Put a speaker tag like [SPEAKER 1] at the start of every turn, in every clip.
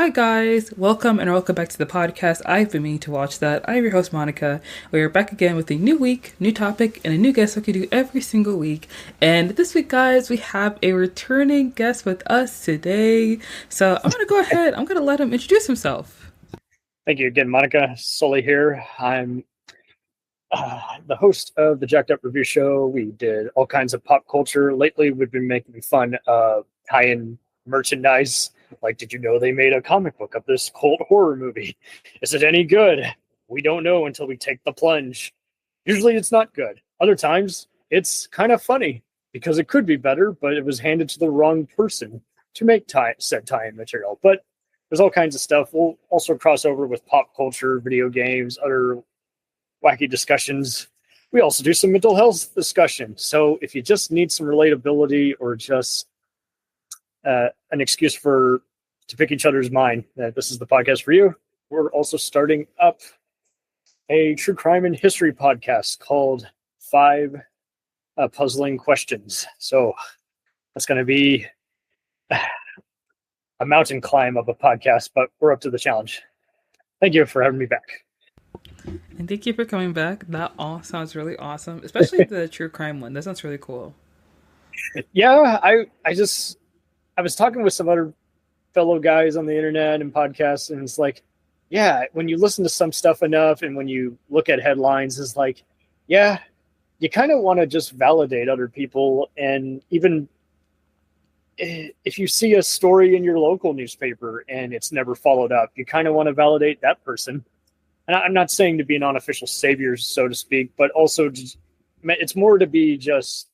[SPEAKER 1] Hi guys, welcome back to the podcast. I've been meaning to watch that. I'm your host Monica. We are back again with a new week, new topic, and a new guest like we do every single week. And this week, guys, we have a returning guest with us today. So I'm gonna go ahead. I'm gonna let him introduce himself.
[SPEAKER 2] Thank you again, Monica. Sully here. I'm the host of the Jacked Up Review Show. We did all kinds of pop culture. Lately, we've been making fun of tie-in merchandise. Like, did you know they made a comic book of this cult horror movie? Is it any good? We don't know until we take the plunge. Usually it's not good. Other times it's kind of funny because it could be better, but it was handed to the wrong person to make said tie-in material. But there's all kinds of stuff. We'll also cross over with pop culture, video games, other wacky discussions. We also do some mental health discussion. So if you just need some relatability or just an excuse to pick each other's mind, this is the podcast for you. We're also starting up a true crime and history podcast called Five Puzzling Questions. So that's going to be a mountain climb of a podcast, but we're up to the challenge. Thank you for having me back.
[SPEAKER 1] And thank you for coming back. That all sounds really awesome, especially the true crime one. That sounds really cool.
[SPEAKER 2] Yeah, I was talking with some other fellow guys on the internet and podcasts, and it's like, yeah, when you listen to some stuff enough and when you look at headlines, it's like, yeah, you kind of want to just validate other people. And even if you see a story in your local newspaper and it's never followed up, you kind of want to validate that person. And I'm not saying to be an unofficial savior, so to speak, but also it's more to be just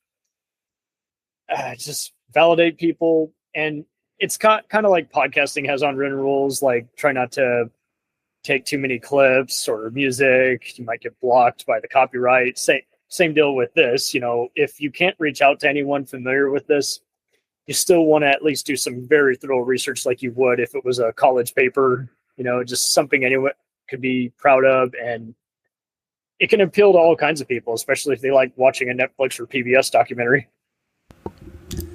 [SPEAKER 2] validate people. And it's kind of like podcasting has unwritten rules, like try not to take too many clips or music. You might get blocked by the copyright. Same deal with this. You know, if you can't reach out to anyone familiar with this, you still want to at least do some very thorough research like you would if it was a college paper, you know, just something anyone could be proud of. And it can appeal to all kinds of people, especially if they like watching a Netflix or PBS documentary.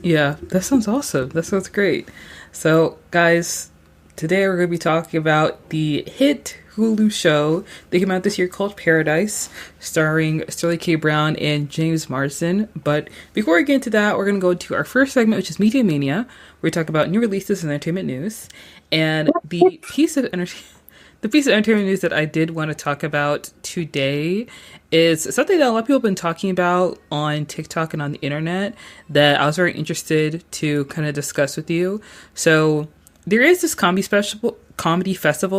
[SPEAKER 1] Yeah, that sounds awesome. That sounds great. So, guys, today we're going to be talking about the hit Hulu show that came out this year called Paradise, starring Sterling K. Brown and James Marsden. But before we get into that, we're going to go to our first segment, which is Media Mania, where we talk about new releases and entertainment news. And the piece of entertainment news that I did want to talk about today is something that a lot of people have been talking about on TikTok and on the internet that I was very interested to kind of discuss with you. So there is this comedy festival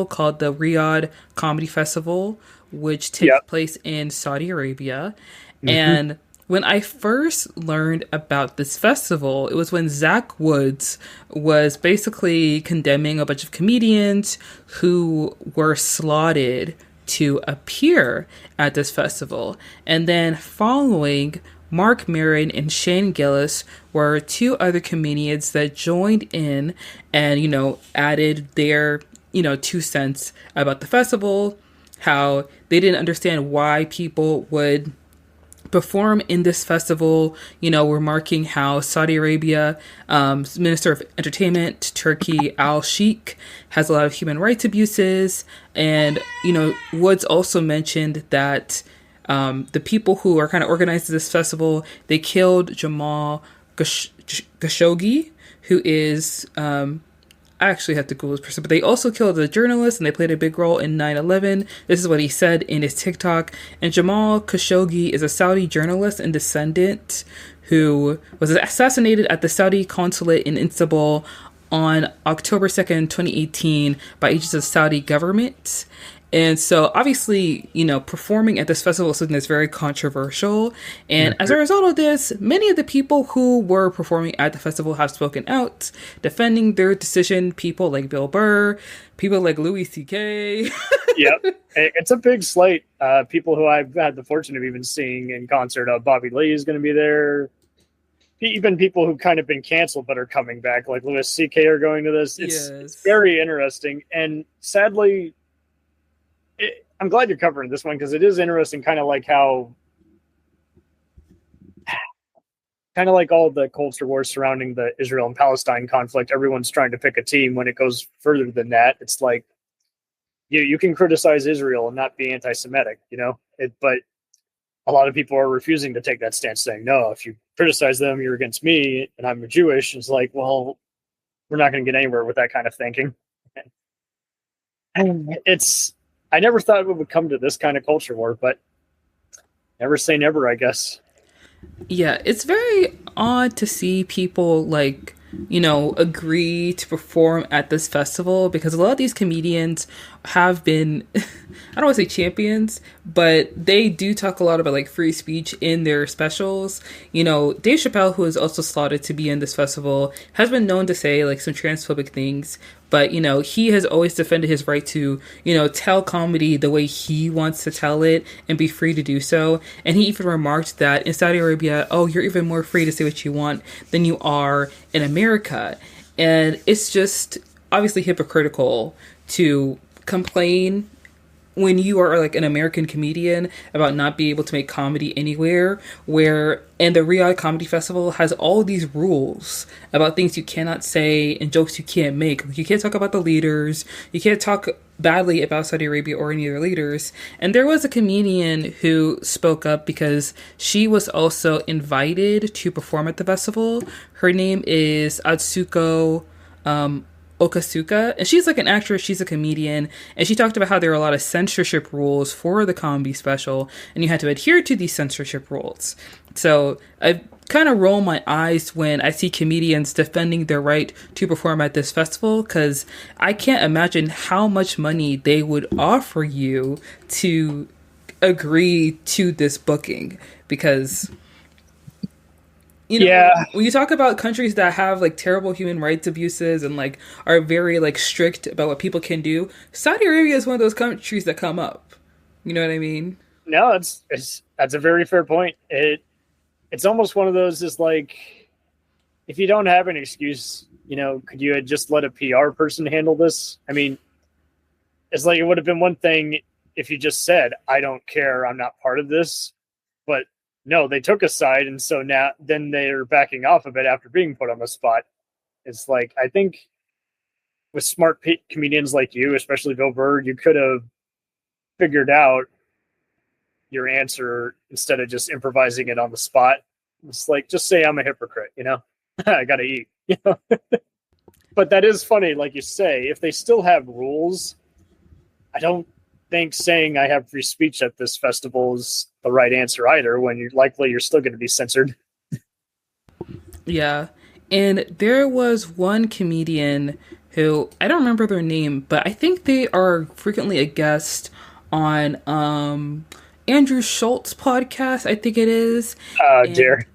[SPEAKER 1] called the Riyadh Comedy Festival, which takes place in Saudi Arabia. Mm-hmm. And when I first learned about this festival, it was when Zach Woods was basically condemning a bunch of comedians who were slotted to appear at this festival. And then following, Mark Maron and Shane Gillis were two other comedians that joined in and, you know, added their, 2 cents about the festival, how they didn't understand why people would perform in this festival. Remarking how Saudi Arabia, Minister of Entertainment, Turkey Al-Sheikh, has a lot of human rights abuses. And, Woods also mentioned that the people who are kind of organizing this festival, they killed Jamal Khashoggi, who is... I actually have to Google this person, but they also killed a journalist and they played a big role in 9/11. This is what he said in his TikTok. And Jamal Khashoggi is a Saudi journalist and descendant who was assassinated at the Saudi consulate in Istanbul on October 2nd, 2018 by agents of the Saudi government. And so obviously, performing at this festival is something that's very controversial. And as a result of this, many of the people who were performing at the festival have spoken out, defending their decision. People like Bill Burr, people like Louis C.K.
[SPEAKER 2] Yep. It's a big slate. People who I've had the fortune of even seeing in concert. Bobby Lee is going to be there. Even people who kind of been canceled but are coming back, like Louis C.K. are going to this. It's very interesting. And sadly... I'm glad you're covering this one because it is interesting, kind of like how kind of like all the culture wars surrounding the Israel and Palestine conflict. Everyone's trying to pick a team. When it goes further than that, it's like you can criticize Israel and not be anti-Semitic, but a lot of people are refusing to take that stance, saying, no, if you criticize them, you're against me, and I'm Jewish. It's like, well, we're not going to get anywhere with that kind of thinking. I never thought it would come to this kind of culture war, but never say never, I guess.
[SPEAKER 1] Yeah, it's very odd to see people like, agree to perform at this festival, because a lot of these comedians have been, I don't want to say champions, but they do talk a lot about like free speech in their specials. Dave Chappelle, who is also slotted to be in this festival, has been known to say like some transphobic things, but he has always defended his right to tell comedy the way he wants to tell it and be free to do so. And he even remarked that in Saudi Arabia, oh, you're even more free to say what you want than you are in America. And it's just obviously hypocritical to complain when you are like an American comedian about not being able to make comedy anywhere, and the Riyadh Comedy Festival has all these rules about things you cannot say and jokes you can't make. Like, you can't talk about the leaders, you can't talk badly about Saudi Arabia or any other leaders. And there was a comedian who spoke up because she was also invited to perform at the festival. Her name is Atsuko Okasuka, and she's like an actress, she's a comedian, and she talked about how there are a lot of censorship rules for the comedy special, and you had to adhere to these censorship rules. So I kind of roll my eyes when I see comedians defending their right to perform at this festival, because I can't imagine how much money they would offer you to agree to this booking, because when you talk about countries that have like terrible human rights abuses and like are very like strict about what people can do, Saudi Arabia is one of those countries that come up. You know what I mean?
[SPEAKER 2] No, that's a very fair point. It's almost one of those, is like, if you don't have an excuse, could you just let a PR person handle this? I mean, it's like, it would have been one thing if you just said, I don't care, I'm not part of this, but no, they took a side, and so then they're backing off of it after being put on the spot. It's like, I think with smart comedians like you, especially Bill Burr, you could have figured out your answer instead of just improvising it on the spot. It's like, just say I'm a hypocrite, I gotta eat. But that is funny, like you say, if they still have rules, I don't think saying I have free speech at this festival is the right answer either, when you're still going to be censored.
[SPEAKER 1] Yeah. And there was one comedian who, I don't remember their name, but I think they are frequently a guest on Andrew Schultz's podcast, I think it is.
[SPEAKER 2] Dear.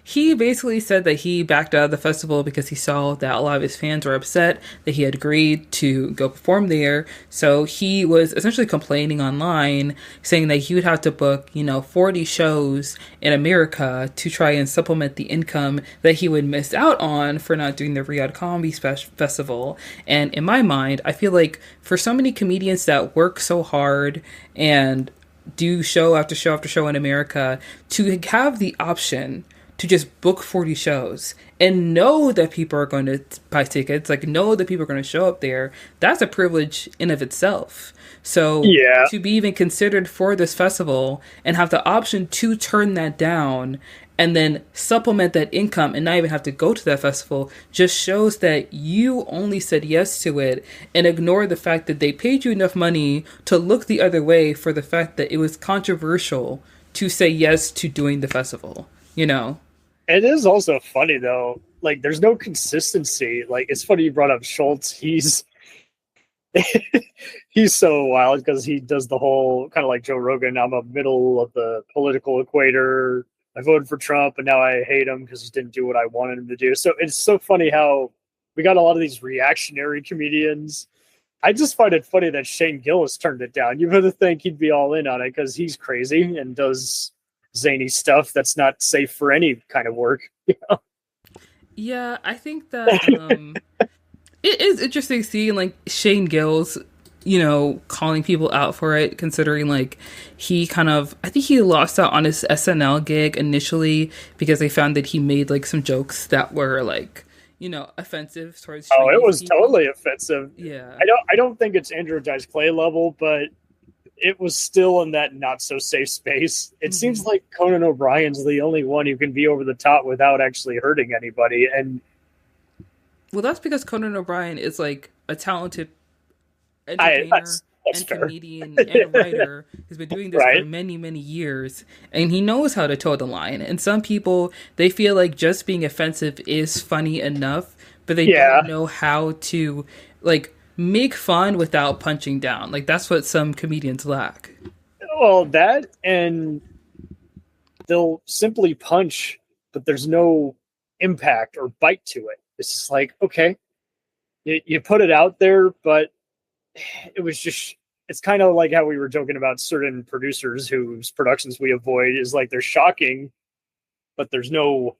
[SPEAKER 1] He basically said that he backed out of the festival because he saw that a lot of his fans were upset that he had agreed to go perform there. So he was essentially complaining online, saying that he would have to book, 40 shows in America to try and supplement the income that he would miss out on for not doing the Riyadh Comedy Festival. And in my mind, I feel like for so many comedians that work so hard and do show after show after show in America, to have the option to just book 40 shows and know that people are going to buy tickets, like know that people are going to show up there, that's a privilege in of itself. So to be even considered for this festival and have the option to turn that down and then supplement that income and not even have to go to that festival just shows that you only said yes to it and ignore the fact that they paid you enough money to look the other way for the fact that it was controversial to say yes to doing the festival, It
[SPEAKER 2] is also funny, though. Like, there's no consistency. Like, it's funny you brought up Schultz. He's so wild because he does the whole kind of like Joe Rogan. I'm a middle of the political equator. I voted for Trump, and now I hate him because he didn't do what I wanted him to do. So it's so funny how we got a lot of these reactionary comedians. I just find it funny that Shane Gillis turned it down. You would think he'd be all in on it because he's crazy and does zany stuff that's not safe for any kind of work.
[SPEAKER 1] Yeah, I think that it is interesting seeing like Shane Gillis calling people out for it, considering like I think he lost out on his SNL gig initially because they found that he made like some jokes that were like, offensive towards
[SPEAKER 2] Oh, it
[SPEAKER 1] Chinese
[SPEAKER 2] was
[SPEAKER 1] people.
[SPEAKER 2] totally offensive.
[SPEAKER 1] Yeah.
[SPEAKER 2] I don't think it's Andrew Dice Clay level, but it was still in that not so safe space. It
[SPEAKER 1] Hmm.
[SPEAKER 2] seems like Conan O'Brien's the only one who can be over the top without actually hurting anybody. And
[SPEAKER 1] Well, that's because Conan O'Brien is like a talented
[SPEAKER 2] I
[SPEAKER 1] entertainer
[SPEAKER 2] that's
[SPEAKER 1] and
[SPEAKER 2] fair.
[SPEAKER 1] comedian and writer who's been doing this for
[SPEAKER 2] Right.
[SPEAKER 1] many, many years. And he knows how to toe the line. And some people, they feel like just being offensive is funny enough, but they don't
[SPEAKER 2] Yeah.
[SPEAKER 1] know how to, like, make fun without punching down. Like, that's what some comedians lack.
[SPEAKER 2] Well, that and they'll simply punch, but there's no impact or bite to it. It's just like, okay, you put it out there, but it was just, it's kind of like how we were joking about certain producers whose productions we avoid is like they're shocking, but there's no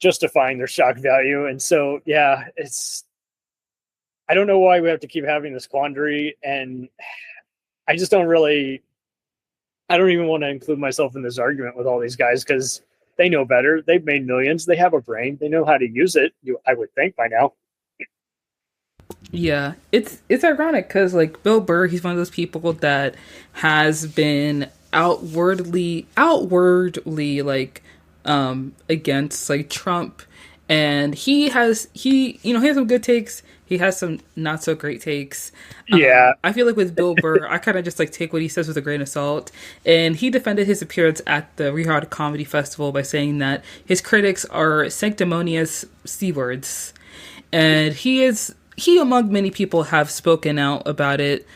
[SPEAKER 2] justifying their shock value. And so, yeah, I don't know why we have to keep having this quandary. And I just I don't even want to include myself in this argument with all these guys because they know better. They've made millions. They have a brain. They know how to use it. I would think by now.
[SPEAKER 1] Yeah, it's ironic because like Bill Burr, he's one of those people that has been outwardly like against like Trump, and he has some good takes. He has some not so great takes.
[SPEAKER 2] Yeah.
[SPEAKER 1] I feel like with Bill Burr, I kind of just like take what he says with a grain of salt. And he defended his appearance at the Riyadh Comedy Festival by saying that his critics are sanctimonious C words, and he among many people have spoken out about it.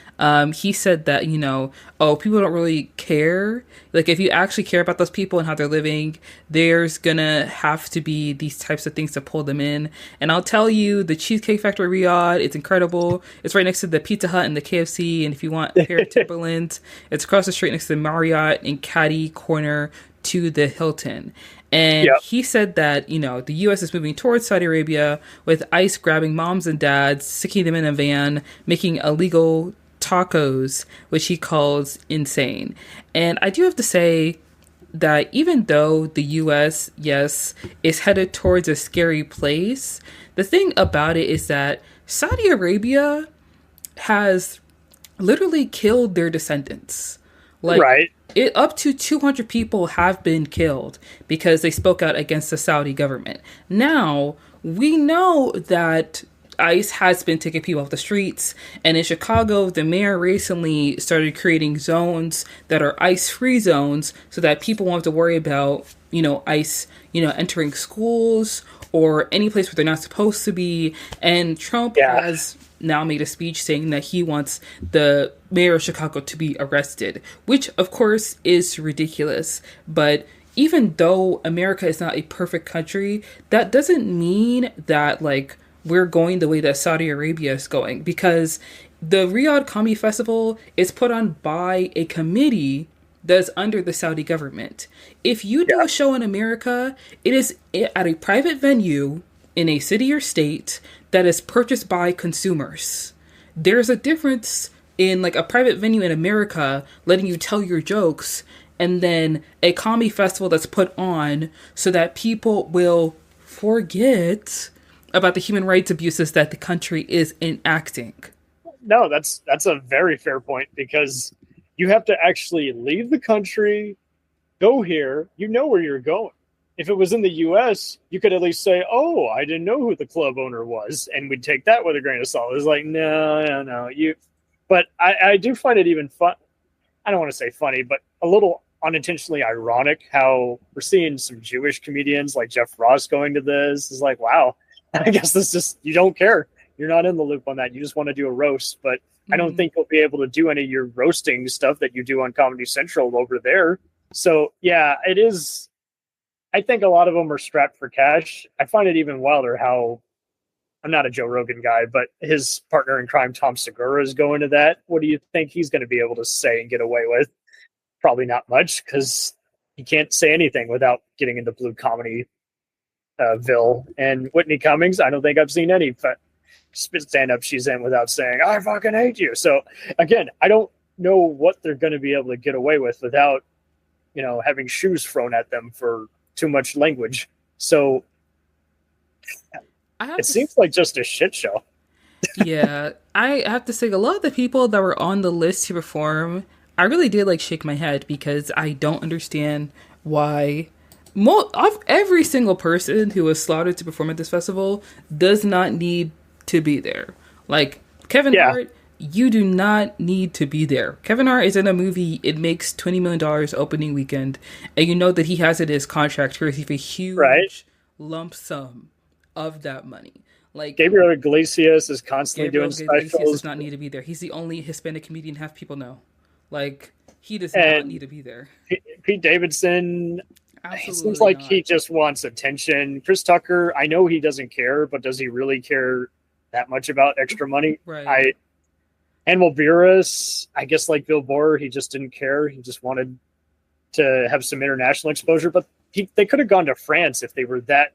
[SPEAKER 1] He said that people don't really care. Like if you actually care about those people and how they're living, there's gonna have to be these types of things to pull them in. And I'll tell you, the Cheesecake Factory Riyadh, it's incredible. It's right next to the Pizza Hut and the KFC. And if you want a pair of Timberlands, it's across the street next to the Marriott and Caddy Corner to the Hilton. And
[SPEAKER 2] Yep.
[SPEAKER 1] he said that, the U.S. is moving towards Saudi Arabia with ICE grabbing moms and dads, sticking them in a van, making illegal tacos, which he calls insane. And I do have to say that even though the U.S., yes, is headed towards a scary place, the thing about it is that Saudi Arabia has literally killed their descendants. Like,
[SPEAKER 2] Right.
[SPEAKER 1] up to 200 people have been killed because they spoke out against the Saudi government. Now, we know that ICE has been taking people off the streets, and in Chicago, the mayor recently started creating zones that are ICE-free zones so that people won't have to worry about, ICE, entering schools or any place where they're not supposed to be. And Trump
[SPEAKER 2] Yeah.
[SPEAKER 1] has now made a speech saying that he wants the mayor of Chicago to be arrested, which of course is ridiculous. But even though America is not a perfect country, that doesn't mean that like we're going the way that Saudi Arabia is going, because the Riyadh Comedy Festival is put on by a committee that's under the Saudi government. If you do
[SPEAKER 2] Yeah.
[SPEAKER 1] a show in America, it is at a private venue in a city or state that is purchased by consumers. There's a difference in like a private venue in America letting you tell your jokes and then a comedy festival that's put on so that people will forget about the human rights abuses that the country is enacting.
[SPEAKER 2] No, that's a very fair point because you have to actually leave the country, go here, you know where you're going. If it was in the US, you could at least say, "Oh, I didn't know who the club owner was," and we'd take that with a grain of salt. It's like, no. But I do find it even fun. I don't want to say funny, but a little unintentionally ironic how we're seeing some Jewish comedians like Jeff Ross going to this. It's like, wow, I guess this just, you don't care. You're not in the loop on that. You just want to do a roast, but I don't think you'll be able to do any of your roasting stuff that you do on Comedy Central over there. So yeah, it is. I think a lot of them are strapped for cash. I find it even wilder how I'm not a Joe Rogan guy, but his partner in crime, Tom Segura, is going to that. What do you think he's going to be able to say and get away with? Probably not much because he can't say anything without getting into blue comedy ville. And Whitney Cummings, I don't think I've seen any stand-up she's in without saying, I fucking hate you. So again, I don't know what they're going to be able to get away with without, having shoes thrown at them for too much language. So it seems like just a shit show.
[SPEAKER 1] Yeah, I have to say, a lot of the people that were on the list to perform, I really did like shake my head because I don't understand why of every single person who was slotted to perform at this festival does not need to be there. Like Kevin Hart, you do not need to be there. Kevin Hart is in a movie, it makes $20 million opening weekend, and you know that he has it in his contract to receive a huge lump sum of that money. Like
[SPEAKER 2] Gabriel Iglesias is constantly doing specials.
[SPEAKER 1] Iglesias does not need to be there. He's the only Hispanic comedian half people know. Like he does not need to be there.
[SPEAKER 2] Pete Davidson, it seems like he just wants attention. Chris Tucker, I know he doesn't care, but does he really care that much about extra money?
[SPEAKER 1] Right.
[SPEAKER 2] Hannibal Buress, I guess like Bill Burr, he just didn't care. He just wanted to have some international exposure, but they could have gone to France if they were that.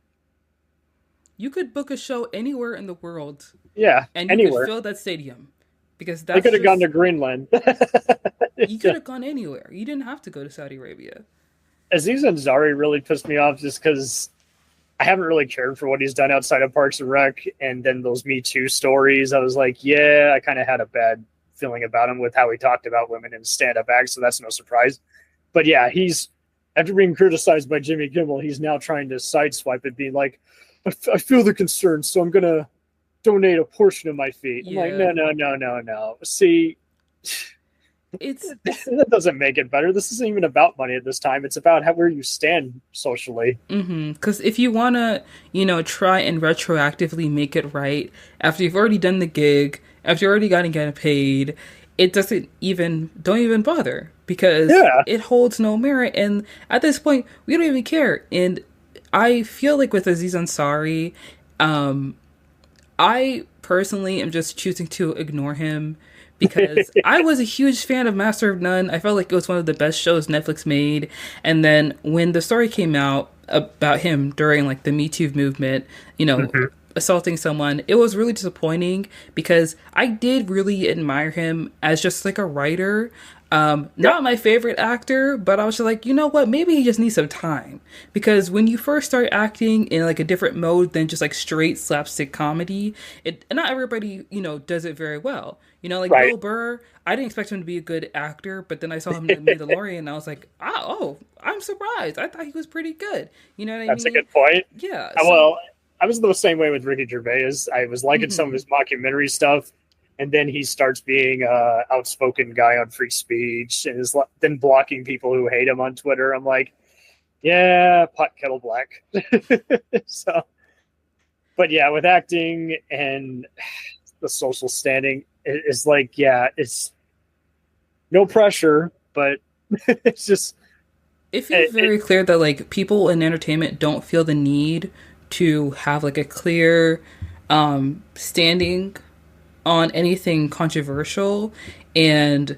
[SPEAKER 1] You could book a show anywhere in the world.
[SPEAKER 2] Yeah,
[SPEAKER 1] and you could fill that stadium. Because
[SPEAKER 2] they could have gone to Greenland.
[SPEAKER 1] You could have gone anywhere. You didn't have to go to Saudi Arabia.
[SPEAKER 2] Aziz Ansari really pissed me off just because I haven't really cared for what he's done outside of Parks and Rec. And then those Me Too stories, I was like, yeah, I kind of had a bad feeling about him with how he talked about women in stand-up acts, so that's no surprise. But yeah, after being criticized by Jimmy Kimmel, he's now trying to sideswipe it, being like, I feel the concern, so I'm going to donate a portion of my fee. I'm like, no. See, that doesn't make it better. This isn't even about money at this time. It's about where you stand socially.
[SPEAKER 1] Because if you want to, try and retroactively make it right after you've already done the gig, after you're already getting paid, it don't even bother because it holds no merit. And at this point, we don't even care. And I feel like with Aziz Ansari, I personally am just choosing to ignore him because I was a huge fan of Master of None. I felt like it was one of the best shows Netflix made. And then when the story came out about him during like the Me Too movement, assaulting someone, it was really disappointing because I did really admire him as just like a writer. Not my favorite actor, but I was just like, you know what? Maybe he just needs some time because when you first start acting in like a different mode than just like straight slapstick comedy, not everybody, does it very well. Bill Burr, I didn't expect him to be a good actor, but then I saw him in Mandalorian and I was like, I'm surprised. I thought he was pretty good. You know what I mean?
[SPEAKER 2] That's a good point.
[SPEAKER 1] Yeah.
[SPEAKER 2] Well, I was the same way with Ricky Gervais. I was liking some of his mockumentary stuff. And then he starts being an outspoken guy on free speech and is then blocking people who hate him on Twitter. I'm like, yeah, pot kettle black. So, but yeah, with acting and the social standing, it's like, it's no pressure, but it's just.
[SPEAKER 1] It feels very clear that like people in entertainment don't feel the need to have like a clear standing on anything controversial, and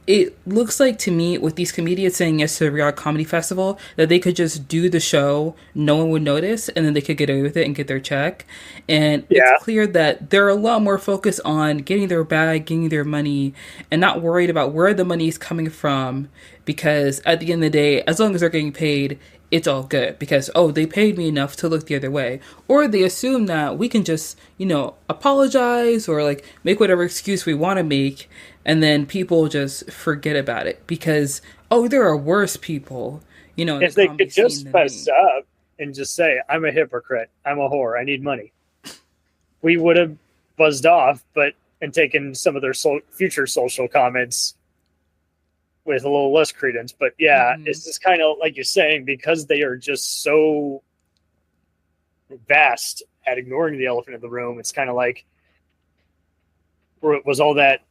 [SPEAKER 1] it looks like to me with these comedians saying yes to the Riyadh Comedy Festival that they could just do the show, no one would notice, and then they could get away with it and get their check. And it's clear that they're a lot more focused on getting their bag, getting their money, and not worried about where the money is coming from, because at the end of the day, as long as they're getting paid, it's all good because, they paid me enough to look the other way. Or they assume that we can just, apologize or like make whatever excuse we want to make, and then people just forget about it because, there are worse people,
[SPEAKER 2] if they could just fess up and just say, I'm a hypocrite, I'm a whore, I need money, we would have buzzed off, and taken some of their future social comments with a little less credence. But it's just kind of like you're saying, because they are just so vast at ignoring the elephant in the room. It's kind of like, was all that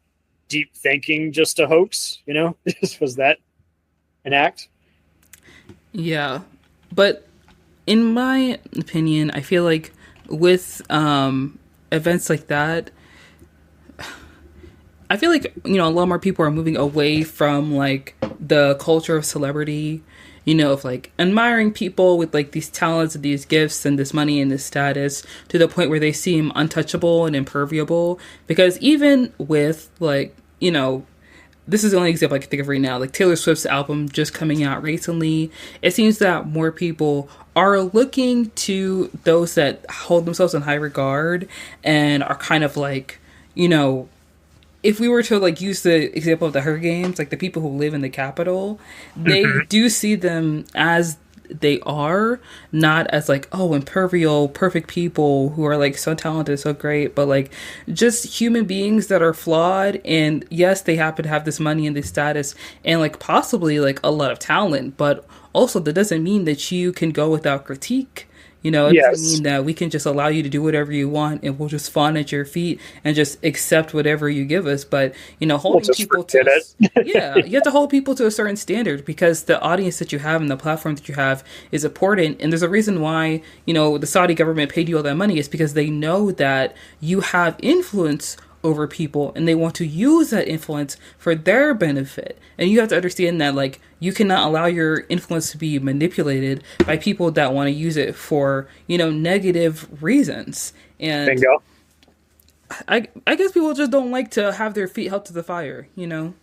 [SPEAKER 2] deep thinking just a hoax? Was that an act?
[SPEAKER 1] Yeah, but in my opinion, I feel like with events like that, I feel like, you know, a lot more people are moving away from like the culture of celebrity, you know, of like admiring people with like these talents and these gifts and this money and this status to the point where they seem untouchable and imperviable. Because even with like, you know, this is the only example I can think of right now. Like Taylor Swift's album just coming out recently, it seems that more people are looking to those that hold themselves in high regard and are kind of like, you know, if we were to like use the example of the Hunger Games, like the people who live in the capital, they do see them as they are, not as like, oh, imperviable, perfect people who are like so talented, so great, but like just human beings that are flawed. And yes, they happen to have this money and this status and like possibly like a lot of talent, but also that doesn't mean that you can go without critique. You know, it doesn't mean that we can just allow you to do whatever you want and we'll just fawn at your feet and just accept whatever you give us. But, you know, holding people to yeah, you have to hold people to a certain standard because the audience that you have and the platform that you have is important. And there's a reason why, you know, the Saudi government paid you all that money is because they know that you have influence over people and they want to use that influence for their benefit. And you have to understand that like you cannot allow your influence to be manipulated by people that want to use it for, you know, negative reasons. And
[SPEAKER 2] bingo.
[SPEAKER 1] I guess people just don't like to have their feet held to the fire, you know.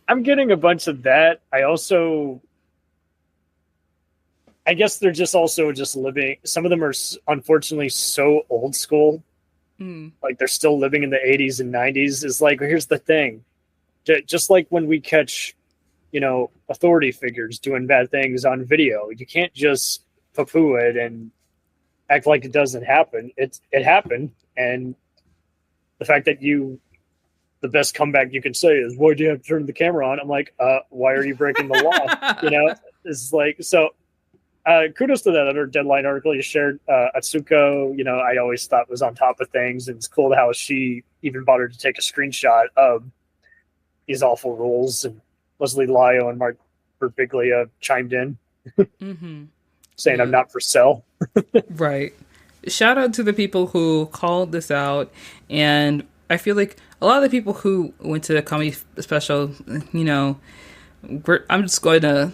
[SPEAKER 2] I'm getting a bunch of that. I guess they're just also just living, some of them are unfortunately so old school. Like they're still living in the 80s and 90s. Is like, here's the thing. Just like when we catch, you know, authority figures doing bad things on video, you can't just poo-poo it and act like it doesn't happen. It happened. And the fact that the best comeback you can say is, why do you have to turn the camera on? I'm like, why are you breaking the law? You know, it's like, so kudos to that other Deadline article you shared. Atsuko, you know, I always thought was on top of things, and it's cool how she even bothered to take a screenshot of these awful rules. And Leslie Lyo and Mark Birbiglia chimed in, saying, "I'm not for sale."
[SPEAKER 1] Right. Shout out to the people who called this out, and I feel like a lot of the people who went to the comedy special, you know, I'm just going to,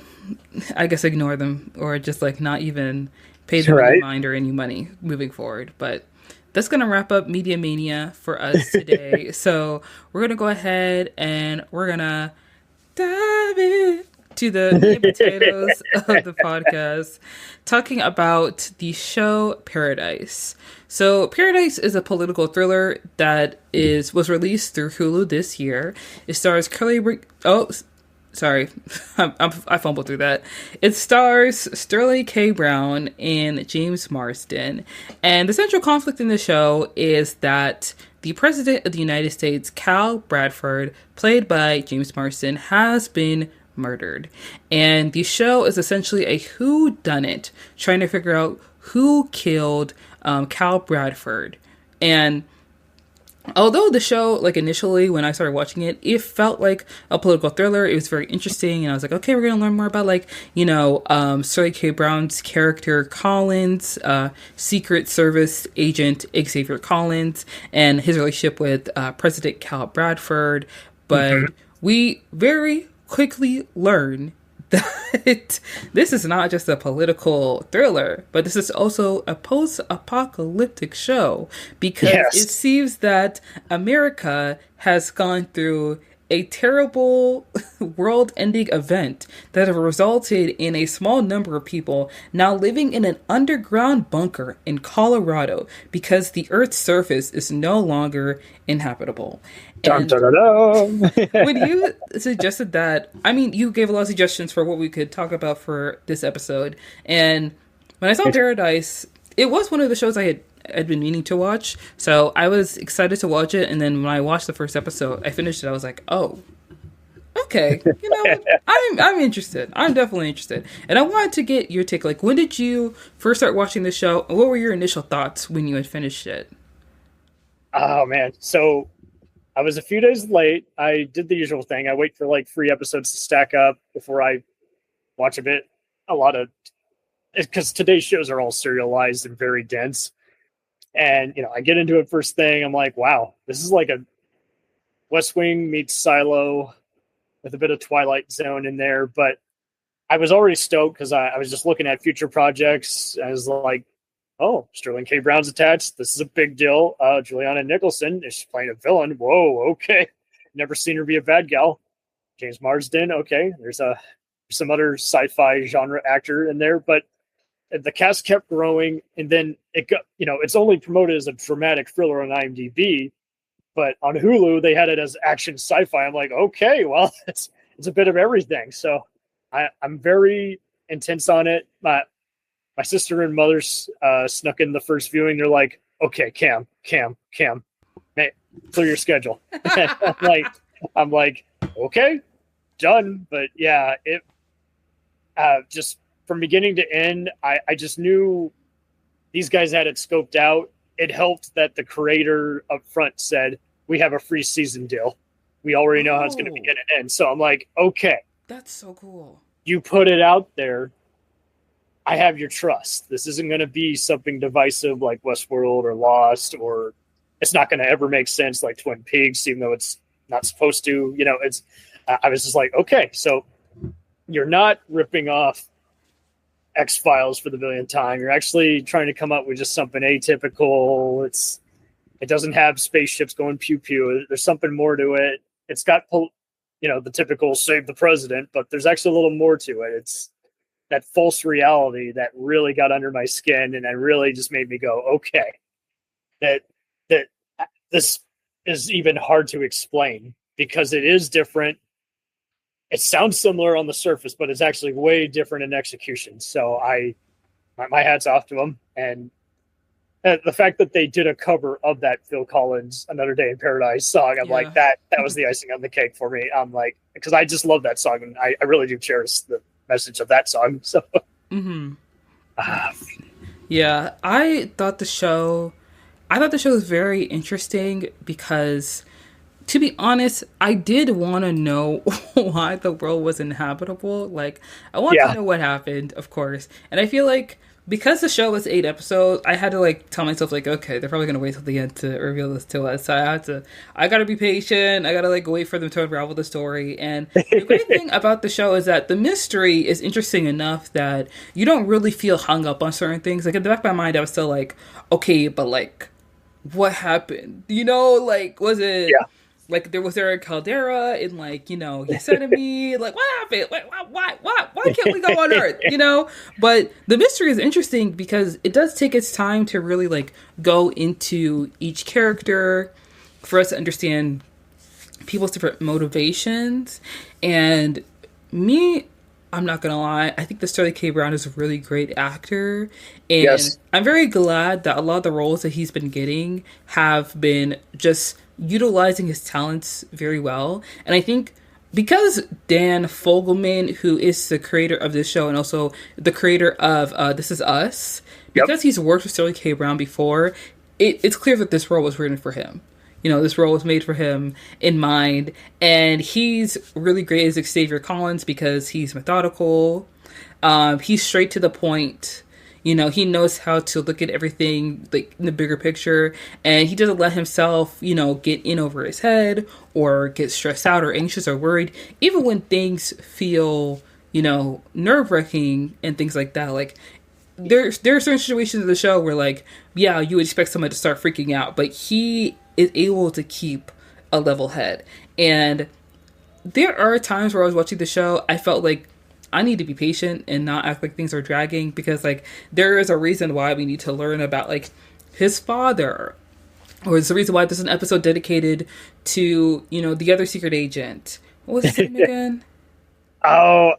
[SPEAKER 1] I guess, ignore them or just like not even pay them any mind or any money moving forward. But that's going to wrap up Media Mania for us today. So we're going to go ahead and we're going to dive into the meat and potatoes of the podcast, talking about the show Paradise. So Paradise is a political thriller that was released through Hulu this year. It stars I fumbled through that. It stars Sterling K. Brown and James Marsden. And the central conflict in the show is that the President of the United States, Cal Bradford, played by James Marsden, has been murdered. And the show is essentially a whodunit, trying to figure out who killed Cal Bradford. And although the show, like initially when I started watching it, it felt like a political thriller. It was very interesting, and I was like, okay, we're gonna learn more about like, you know, Sterling K. Brown's character Collins, Secret Service agent Xavier Collins, and his relationship with President Cal Bradford. But we very quickly learn that this is not just a political thriller, but this is also a post-apocalyptic show, because it seems that America has gone through a terrible world-ending event that have resulted in a small number of people now living in an underground bunker in Colorado because the Earth's surface is no longer inhabitable. And when you suggested that, I mean, you gave a lot of suggestions for what we could talk about for this episode. And when I saw Paradise, it was one of the shows I had been meaning to watch. So I was excited to watch it. And then when I watched the first episode, I finished it. I was like, oh, okay. You know, I'm interested. I'm definitely interested. And I wanted to get your take. Like, when did you first start watching the show? What were your initial thoughts when you had finished it?
[SPEAKER 2] Oh, man. So I was a few days late. I did the usual thing. I wait for like 3 episodes to stack up before I watch because today's shows are all serialized and very dense. And, you know, I get into it first thing. I'm like, wow, this is like what West Wing meets Silo with a bit of Twilight Zone in there, but I was already stoked because I was just looking at future projects. I was like, oh, Sterling K. Brown's attached. This is a big deal. Juliana Nicholson is playing a villain. Whoa, okay. Never seen her be a bad gal. James Marsden, okay. There's some other sci-fi genre actor in there, but the cast kept growing, and then it got, it's only promoted as a dramatic thriller on IMDb, but on Hulu they had it as action sci-fi. I'm like, okay, well, it's a bit of everything. So I'm very intense on it. My sister and mother snuck in the first viewing. They're like, okay, Cam, hey, clear your schedule. I'm like, okay, done. But yeah, it just from beginning to end, I just knew these guys had it scoped out. It helped that the creator up front said, we have a free season deal. We already know how it's going to begin and end. So I'm like, okay.
[SPEAKER 1] That's so cool.
[SPEAKER 2] You put it out there. I have your trust. This isn't going to be something divisive like Westworld or Lost, or it's not going to ever make sense like Twin Peaks, even though it's not supposed to. I was just like, okay, so you're not ripping off X-Files for the millionth time. You're actually trying to come up with just something atypical. It doesn't have spaceships going pew pew. There's something more to it. It's got the typical save the president, but there's actually a little more to it. It's that false reality that really got under my skin, and it really just made me go, okay, that this is even hard to explain because it is different. It sounds similar on the surface, but it's actually way different in execution. So my hat's off to them. And the fact that they did a cover of that Phil Collins Another Day in Paradise song, I'm like, that was the icing on the cake for me. I'm like, because I just love that song, and I really do cherish the message of that song. So
[SPEAKER 1] yeah, I thought the show was very interesting because, to be honest, I did want to know why the world was inhabitable. Like, I wanted to know what happened, of course. And I feel like because the show was 8 episodes, I had to tell myself okay, they're probably gonna wait till the end to reveal this to us. So I gotta be patient. I gotta wait for them to unravel the story. And the great thing about the show is that the mystery is interesting enough that you don't really feel hung up on certain things. In the back of my mind, I was still okay, but what happened? Was it? Yeah. Was there a caldera in Yosemite? What happened? Why can't we go on Earth? But the mystery is interesting because it does take its time to really go into each character for us to understand people's different motivations. And I'm not gonna lie, I think that Sterling K. Brown is a really great actor, and yes, I'm very glad that a lot of the roles that he's been getting have been just utilizing his talents very well. And I think because Dan Fogelman, who is the creator of this show and also the creator of This Is Us, because he's worked with Sterling K. Brown before, it's clear that this role was written for him. This role was made for him in mind. And he's really great as Xavier Collins because he's methodical. He's straight to the point. He knows how to look at everything in the bigger picture, and he doesn't let himself, get in over his head or get stressed out or anxious or worried, even when things feel, nerve-wracking and things like that. There are certain situations in the show where, you would expect someone to start freaking out, but he is able to keep a level head. And there are times where I was watching the show, I felt like I need to be patient and not act like things are dragging, because there is a reason why we need to learn about his father, or it's the reason why there's an episode dedicated to the other secret agent. What was his name again?
[SPEAKER 2] What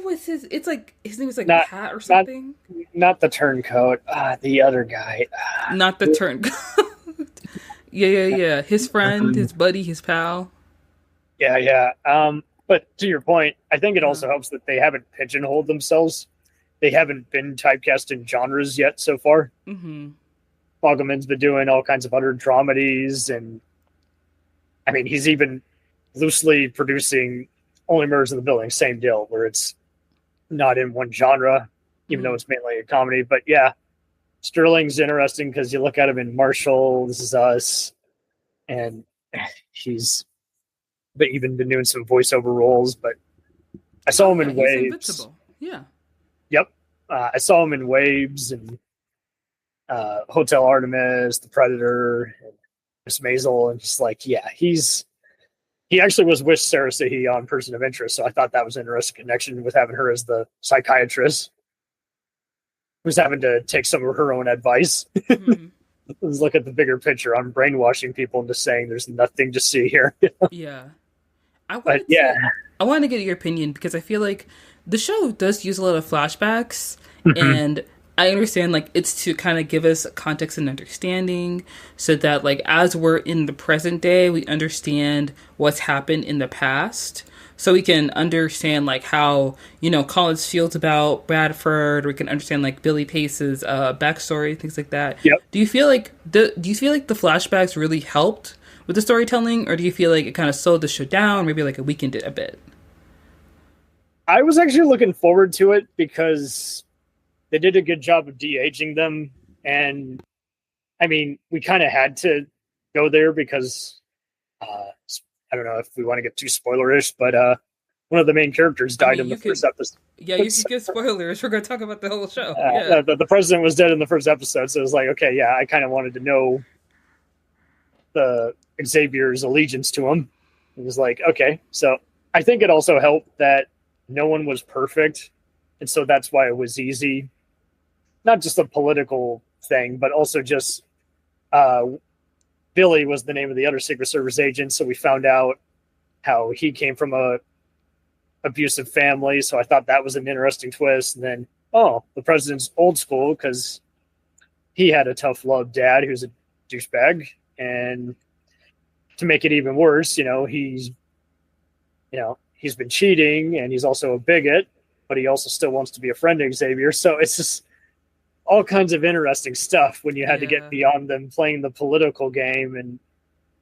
[SPEAKER 1] was his? It's his name was Pat or something.
[SPEAKER 2] Not the turncoat. The other guy.
[SPEAKER 1] Not the turncoat. Yeah. His friend, his buddy, his pal.
[SPEAKER 2] Yeah. But to your point, I think it also helps that they haven't pigeonholed themselves. They haven't been typecast in genres yet so far. Mm-hmm. Fogelman's been doing all kinds of other dramedies, and he's even loosely producing Only Murders in the Building, same deal, where it's not in one genre, even though it's mainly a comedy. But yeah, Sterling's interesting because you look at him in Marshall, This Is Us, and he's even been doing some voiceover roles. But I saw
[SPEAKER 1] Oh
[SPEAKER 2] him
[SPEAKER 1] yeah,
[SPEAKER 2] in
[SPEAKER 1] he's
[SPEAKER 2] Waves.
[SPEAKER 1] invincible. Yeah.
[SPEAKER 2] Yep, I saw him in Waves and Hotel Artemis, The Predator, and Miss Maisel, and just like, yeah, he actually was with Sarah Sahi on Person of Interest, so I thought that was an interesting connection with having her as the psychiatrist who's having to take some of her own advice.
[SPEAKER 1] Mm-hmm.
[SPEAKER 2] Let's look at the bigger picture. I'm brainwashing people into saying there's nothing to see here.
[SPEAKER 1] Yeah. I
[SPEAKER 2] But
[SPEAKER 1] wanted
[SPEAKER 2] yeah.
[SPEAKER 1] to I wanted to get your opinion because I feel like the show does use a lot of flashbacks,
[SPEAKER 2] Mhm.
[SPEAKER 1] and I understand like it's to kind of give us context and understanding so that like as we're in the present day we understand what's happened in the past, so we can understand like how, you know, Collins feels about Bradford. We can understand like Billy Pace's backstory, things like that.
[SPEAKER 2] Yep.
[SPEAKER 1] Do you feel like the flashbacks really helped with the storytelling, or do you feel like it kind of slowed the show down, maybe like it weakened it a bit?
[SPEAKER 2] I was actually looking forward to it because they did a good job of de-aging them. And I mean, we kind of had to go there because uh, I don't know if we want to get too spoilerish, but one of the main characters
[SPEAKER 1] I
[SPEAKER 2] died
[SPEAKER 1] mean,
[SPEAKER 2] in the
[SPEAKER 1] you
[SPEAKER 2] first
[SPEAKER 1] could,
[SPEAKER 2] episode.
[SPEAKER 1] yeah, you could give spoilers. We're gonna talk about the whole show. Yeah,
[SPEAKER 2] The president was dead in the first episode, so it was like, okay, yeah, I kind of wanted to know the Xavier's allegiance to him. It was like, okay, so I think it also helped that no one was perfect, and so that's why it was easy. Not just a political thing, but also just uh, Billy was the name of the other Secret Service agent, so we found out how he came from a abusive family. So I thought that was an interesting twist. And then, oh, the president's old school because he had a tough love dad who's a douchebag, and to make it even worse, he's been cheating and he's also a bigot, but he also still wants to be a friend of Xavier. So it's just all kinds of interesting stuff when you had to get
[SPEAKER 1] yeah,
[SPEAKER 2] beyond them playing the political game. And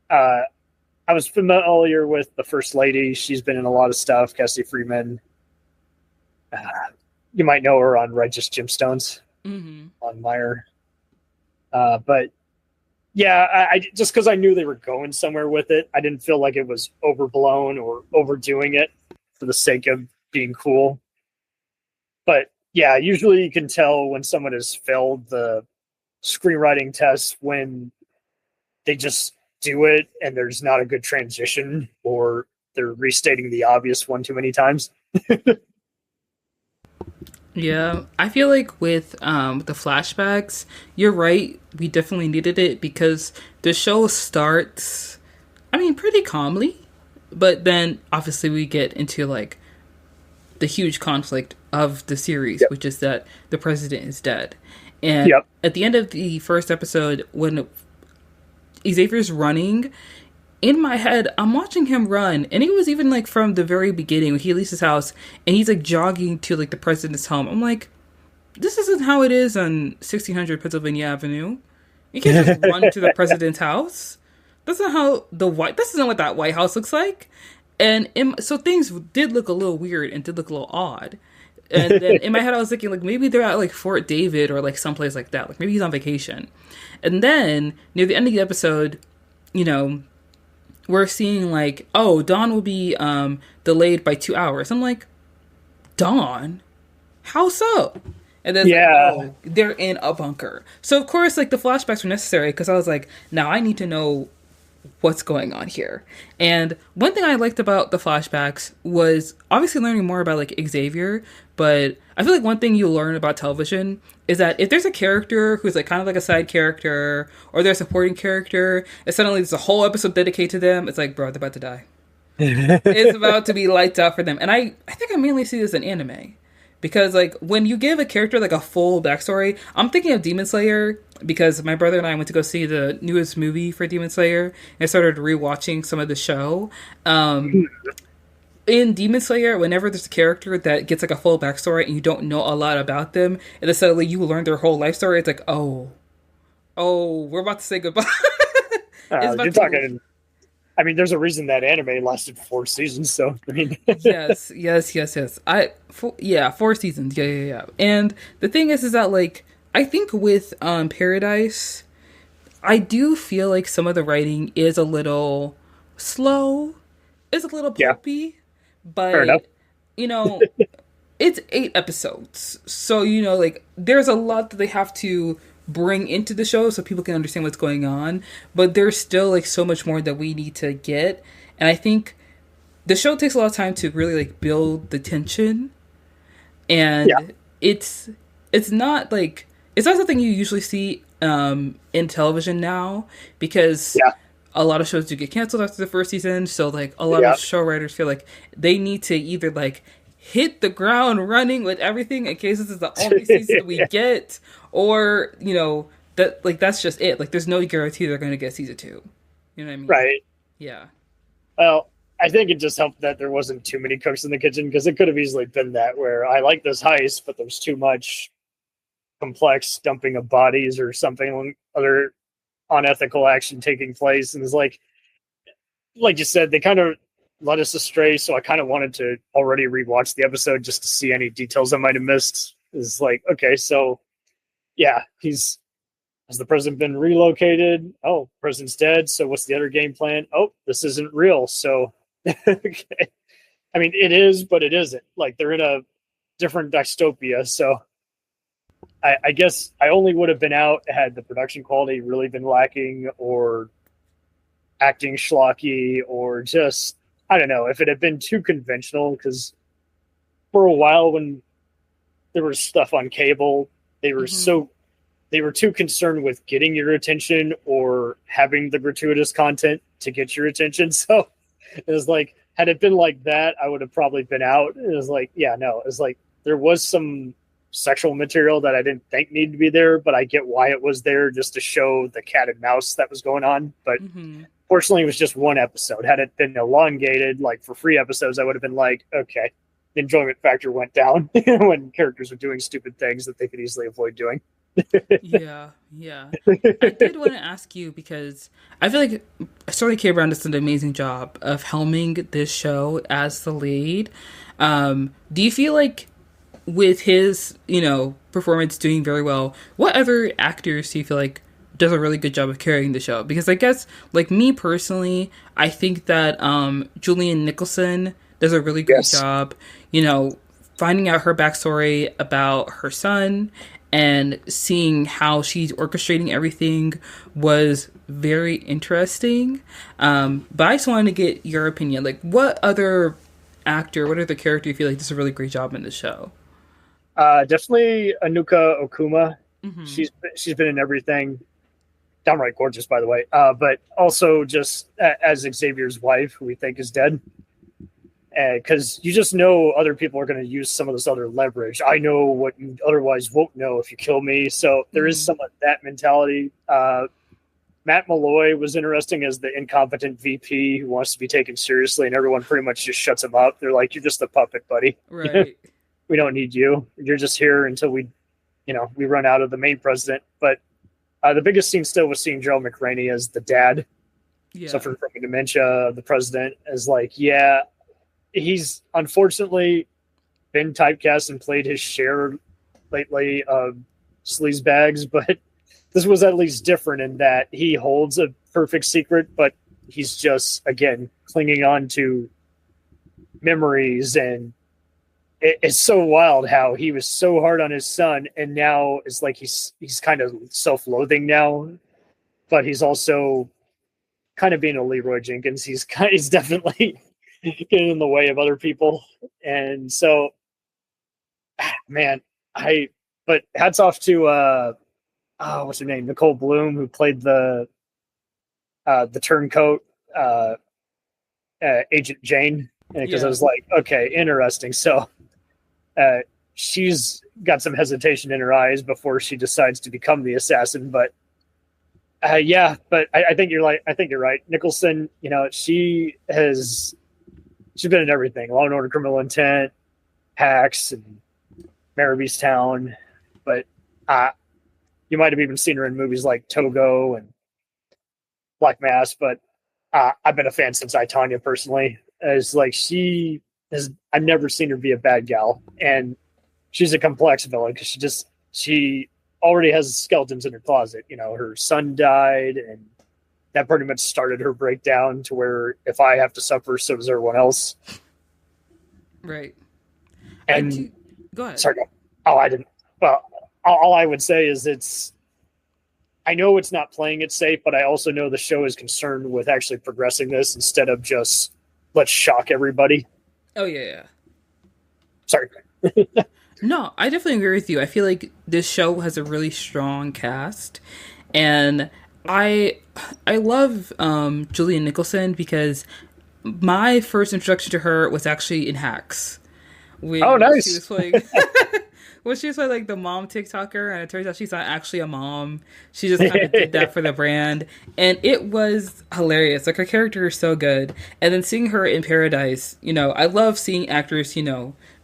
[SPEAKER 2] uh, I was familiar with the First Lady. She's been in a lot of stuff. Cassie Freeman. Uh, you might know her on Righteous Gemstones
[SPEAKER 1] mm-hmm.
[SPEAKER 2] on Meyer. But yeah, I just because I knew they were going somewhere with it, I didn't feel like it was overblown or overdoing it for the sake of being cool. But yeah, usually you can tell when someone has failed the screenwriting test when they just do it and there's not a good transition, or they're restating the obvious one too many times.
[SPEAKER 1] Yeah. I feel like with the flashbacks, you're right. We definitely needed it because the show starts, I mean, pretty calmly, but then obviously we get into like the huge conflict of the series,
[SPEAKER 2] Yep.
[SPEAKER 1] which is that the president is dead. And
[SPEAKER 2] Yep.
[SPEAKER 1] at the end of the first episode, when Xavier's running, in my head, I'm watching him run, and it was even like from the very beginning when he leaves his house and he's like jogging to like the president's home. I'm like, this isn't how it is on 1600 Pennsylvania Avenue. You can't just run to the president's house. That's not how the white. This isn't what that White House looks like. And so things did look a little weird and did look a little odd. And then in my head, I was thinking like maybe they're at like Fort David or like someplace like that. Like maybe he's on vacation. And then near the end of the episode, you know, we're seeing like, oh, Dawn will be delayed by 2 hours. I'm like, Dawn? How so? And then it's like,
[SPEAKER 2] Yeah.
[SPEAKER 1] oh, they're in a bunker. So of course, like the flashbacks were necessary because I was like, now I need to know what's going on here. And one thing I liked about the flashbacks was obviously learning more about like Xavier, but I feel like one thing you learn about television is that if there's a character who's like kind of like a side character or they're a supporting character and suddenly there's a whole episode dedicated to them, it's like, bro, they're about to die. It's about to be lights out for them. And I think I mainly see this in anime. Because like when you give a character like a full backstory, I'm thinking of Demon Slayer because my brother and I went to go see the newest movie for Demon Slayer and I started rewatching some of the show. In Demon Slayer, whenever there's a character that gets like a full backstory and you don't know a lot about them, and then suddenly you learn their whole life story, it's like, oh, we're about to say goodbye. It's about
[SPEAKER 2] You're
[SPEAKER 1] to
[SPEAKER 2] talking. I mean, there's a reason that anime lasted 4 seasons. So I mean,
[SPEAKER 1] yes. Yeah, 4 seasons. Yeah. And the thing is that like I think with Paradise, I do feel like some of the writing is a little slow, is a little
[SPEAKER 2] Yeah,
[SPEAKER 1] pulpy,
[SPEAKER 2] fair enough.
[SPEAKER 1] but you know, it's 8 episodes. So, like there's a lot that they have to bring into the show so people can understand what's going on, but there's still like so much more that we need to get. And I think the show takes a lot of time to really like build the tension,
[SPEAKER 2] Yeah,
[SPEAKER 1] and it's not like it's not something you usually see in television now, because
[SPEAKER 2] yeah,
[SPEAKER 1] a lot of shows do get canceled after the first season. So like a lot of
[SPEAKER 2] yeah.
[SPEAKER 1] show writers feel like they need to either like hit the ground running with everything in case this is the only season we get, or that like that's just it. Like there's no guarantee they're going to get season two. You know what I mean?
[SPEAKER 2] Right.
[SPEAKER 1] Yeah.
[SPEAKER 2] Well, I think it just helped that there wasn't too many cooks in the kitchen, because it could have easily been that where I like this heist, but there's too much complex dumping of bodies or something other unethical action taking place, and it's like you said, they kind of led us astray. So I kind of wanted to already rewatch the episode just to see any details I might have missed. Is like, okay, so yeah, has the president been relocated? Oh, president's dead. So what's the other game plan? Oh, this isn't real. So okay. I mean, it is, but it isn't. Like they're in a different dystopia. So I guess I only would have been out had the production quality really been lacking, or acting schlocky, or just, I don't know, if it had been too conventional. Because for a while when there was stuff on cable, they were
[SPEAKER 1] Mm-hmm.
[SPEAKER 2] so they were too concerned with getting your attention or having the gratuitous content to get your attention. So it was like, had it been like that, I would have probably been out. It was like, yeah, no, it was like there was some sexual material that I didn't think needed to be there, but I get why it was there, just to show the cat and mouse that was going on. But
[SPEAKER 1] Mm-hmm.
[SPEAKER 2] fortunately, it was just one episode. Had it been elongated, like for 3 episodes, I would have been like, okay, the enjoyment factor went down when characters were doing stupid things that they could easily avoid doing.
[SPEAKER 1] Yeah, yeah. I did want to ask you because I feel like Sterling K. Brown does an amazing job of helming this show as the lead. Do you feel like with his, performance doing very well, what other actors do you feel like does a really good job of carrying the show? Because I guess, like me personally, I think that Julian Nicholson does a really great
[SPEAKER 2] Yes.
[SPEAKER 1] job, finding out her backstory about her son and seeing how she's orchestrating everything was very interesting. But I just wanted to get your opinion. Like, what other actor, what other character you feel like does a really great job in the show?
[SPEAKER 2] Definitely Anuka Okuma.
[SPEAKER 1] Mm-hmm.
[SPEAKER 2] She's been in everything. Downright gorgeous, by the way. But also just as Xavier's wife, who we think is dead, because you just know other people are going to use some of this other leverage. I know what you otherwise won't know if you kill me. So there is
[SPEAKER 1] Mm-hmm.
[SPEAKER 2] some of that mentality. Matt Malloy was interesting as the incompetent VP who wants to be taken seriously, and everyone pretty much just shuts him up. They're like, "You're just a puppet, buddy.
[SPEAKER 1] Right.
[SPEAKER 2] We don't need you. You're just here until we run out of the main president." But the biggest scene still was seeing Gerald McRaney as the dad,
[SPEAKER 1] Yeah.
[SPEAKER 2] suffering from dementia. The president is like, yeah, he's unfortunately been typecast and played his share lately of sleazebags, but this was at least different in that he holds a perfect secret, but he's just, again, clinging on to memories. And it's so wild how he was so hard on his son, and now it's like he's kind of self-loathing now, but he's also kind of being a Leroy Jenkins. He's definitely getting in the way of other people. And so, man, but hats off to what's her name, Nicole Bloom, who played the turncoat, Agent Jane, because I
[SPEAKER 1] Yeah.
[SPEAKER 2] was like, okay, interesting. So she's got some hesitation in her eyes before she decides to become the assassin. But yeah, but I think you're like, I think you're right. Nicholson, she's been in everything: Law and Order, Criminal Intent, Hacks, and Mary's Town. But you might have even seen her in movies like Togo and Black Mass. But I've been a fan since I, Tonya, personally. As like I've never seen her be a bad gal, and she's a complex villain because she already has skeletons in her closet. You know, her son died, and that pretty much started her breakdown to where if I have to suffer, so does everyone else.
[SPEAKER 1] Right. I
[SPEAKER 2] And
[SPEAKER 1] do. Go ahead.
[SPEAKER 2] sorry, oh, I didn't. Well, all I would say is it's. I know it's not playing it safe, but I also know the show is concerned with actually progressing this instead of just let's shock everybody.
[SPEAKER 1] Oh yeah.
[SPEAKER 2] Sorry.
[SPEAKER 1] No, I definitely agree with you. I feel like this show has a really strong cast, and I I love Julian Nicholson because my first introduction to her was actually in Hacks
[SPEAKER 2] Oh,
[SPEAKER 1] when she
[SPEAKER 2] nice.
[SPEAKER 1] was playing when she was like the mom TikToker, and it turns out she's not actually a mom. She just kind of did that for the brand, and it was hilarious. Like her character is so good, and then seeing her in Paradise, I love seeing actors,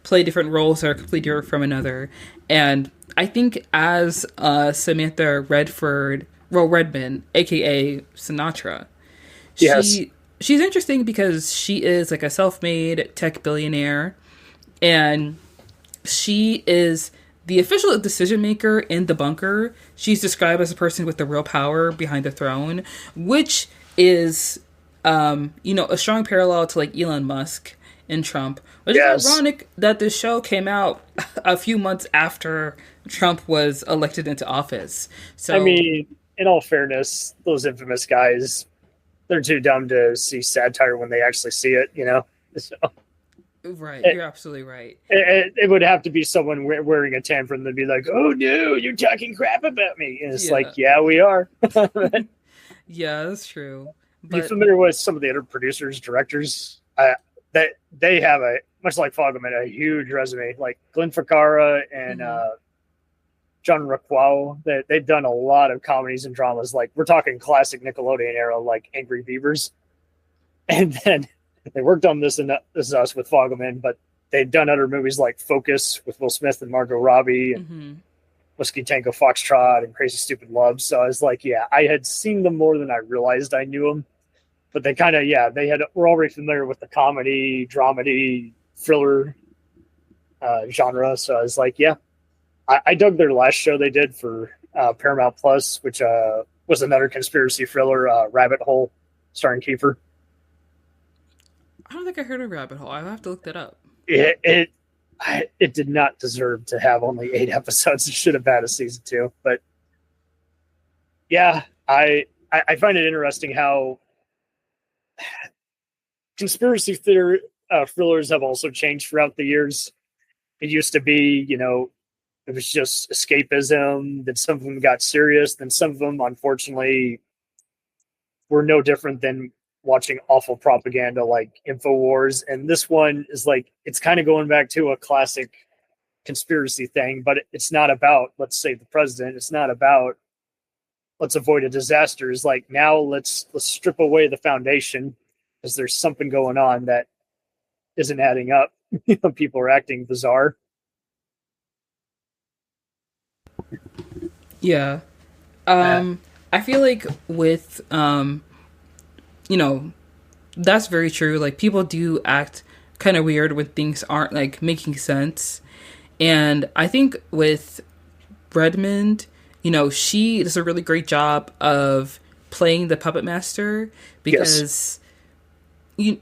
[SPEAKER 1] play different roles that are completely different from another. And I think as Samantha Redmond, aka Sinatra,
[SPEAKER 2] Yes.
[SPEAKER 1] she's interesting because she is like a self-made tech billionaire, and she is the official decision maker in the bunker. She's described as a person with the real power behind the throne, which is, a strong parallel to like Elon Musk and Trump. Which is
[SPEAKER 2] Yes.
[SPEAKER 1] ironic that this show came out a few months after Trump was elected into office.
[SPEAKER 2] I
[SPEAKER 1] So,
[SPEAKER 2] mean, in all fairness, those infamous guys, they're too dumb to see satire when they actually see it, you know? So
[SPEAKER 1] right,
[SPEAKER 2] it,
[SPEAKER 1] you're absolutely right.
[SPEAKER 2] it would have to be someone wearing a tan from them to be like, oh no, you're talking crap about me. And it's
[SPEAKER 1] Yeah,
[SPEAKER 2] like, yeah, we are.
[SPEAKER 1] yeah, that's true.
[SPEAKER 2] You
[SPEAKER 1] But
[SPEAKER 2] familiar with some of the other producers, directors? That they have a, much like Fogelman, a huge resume. Like Glenn Ficarra and
[SPEAKER 1] mhm.
[SPEAKER 2] John Raquel, that they've done a lot of comedies and dramas. Like we're talking classic Nickelodeon era, like Angry Beavers, and then they worked on this and This Is Us with Fogelman, but they've done other movies like Focus with Will Smith and Margot Robbie, and
[SPEAKER 1] Mhm.
[SPEAKER 2] Whiskey Tango Foxtrot and Crazy Stupid Love. So I was like, yeah, I had seen them more than I realized I knew them. But they kind of, yeah, were already familiar with the comedy, dramedy, thriller genre. So I was like, yeah, I dug their last show they did for Paramount Plus, which was another conspiracy thriller, Rabbit Hole, starring Kiefer.
[SPEAKER 1] I don't think I heard of Rabbit Hole. I have to look that up.
[SPEAKER 2] It did not deserve to have only 8 episodes. It should have had a season 2. But yeah, I find it interesting how conspiracy theory thrillers have also changed throughout the years. It used to be, it was just escapism. Then some of them got serious. Then some of them, unfortunately, were no different than watching awful propaganda like InfoWars. And this one is like, it's kind of going back to a classic conspiracy thing, but it's not about let's save the president. It's not about let's avoid a disaster. It's like now let's strip away the foundation because there's something going on that isn't adding up. People are acting bizarre.
[SPEAKER 1] Yeah.
[SPEAKER 2] Uh,
[SPEAKER 1] I feel like with you know, that's very true. Like people do act kind of weird when things aren't like making sense. And I think with Redmond, she does a really great job of playing the puppet master
[SPEAKER 2] yes.
[SPEAKER 1] because you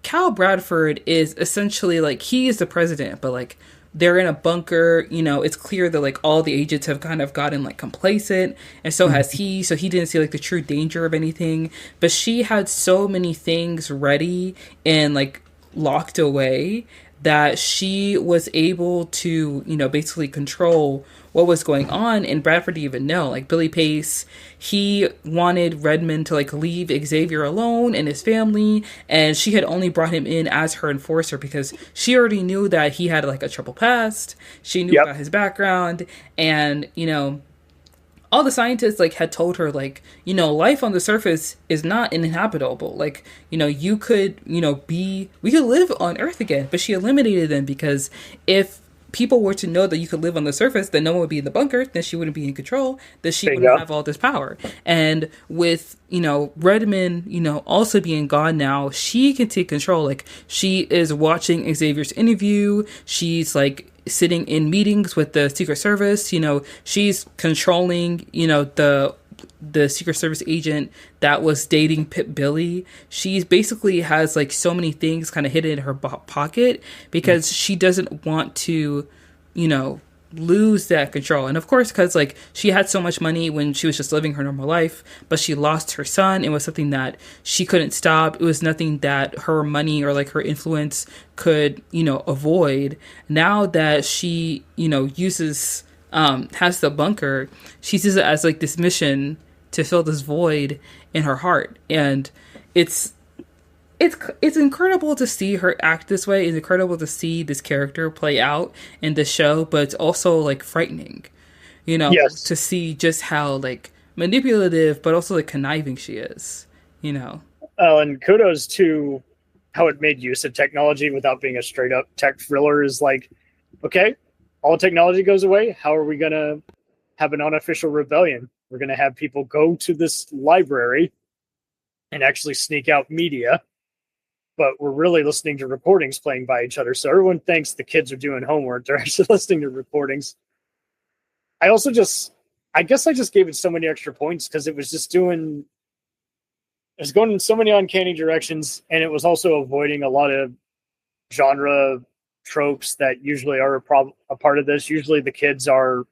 [SPEAKER 1] Cal Bradford is essentially like he is the president, but like they're in a bunker. It's clear that like all the agents have kind of gotten like complacent, and so has he. So he didn't see like the true danger of anything. But she had so many things ready and like locked away that she was able to, basically control what was going on. And Bradford didn't even know. Like Billy Pace, he wanted Redmond to like leave Xavier alone and his family, and she had only brought him in as her enforcer because she already knew that he had like a troubled past. She knew
[SPEAKER 2] Yep.
[SPEAKER 1] about his background, and all the scientists like had told her like life on the surface is not uninhabitable. Like you could we could live on Earth again, but she eliminated them because if people were to know that you could live on the surface, then no one would be in the bunker, then she wouldn't be in control, then she
[SPEAKER 2] There you
[SPEAKER 1] wouldn't
[SPEAKER 2] go.
[SPEAKER 1] have all this power. And with Redmond also being gone now, she can take control. Like she is watching Xavier's interview, she's like sitting in meetings with the Secret Service. She's controlling, the Secret Service agent that was dating Pip Billy. She basically has like so many things kind of hidden in her pocket because she doesn't want to, lose that control. And of course, because like she had so much money when she was just living her normal life, but she lost her son. It was something that she couldn't stop. It was nothing that her money or like her influence could, avoid. Now that she, uses, has the bunker, she sees it as like this mission to fill this void in her heart. And it's incredible to see her act this way. It's incredible to see this character play out in the show, but it's also like frightening,
[SPEAKER 2] Yes.
[SPEAKER 1] to see just how like manipulative, but also like conniving she is,
[SPEAKER 2] Oh, and kudos to how it made use of technology without being a straight up tech thriller. Is like, okay, all technology goes away. How are we going to have an unofficial rebellion? We're going to have people go to this library and actually sneak out media, but we're really listening to recordings playing by each other. So everyone thinks the kids are doing homework. They're actually listening to recordings. I guess I just gave it so many extra points because it was going in so many uncanny directions, and it was also avoiding a lot of genre tropes that usually are a part of this. Usually the kids are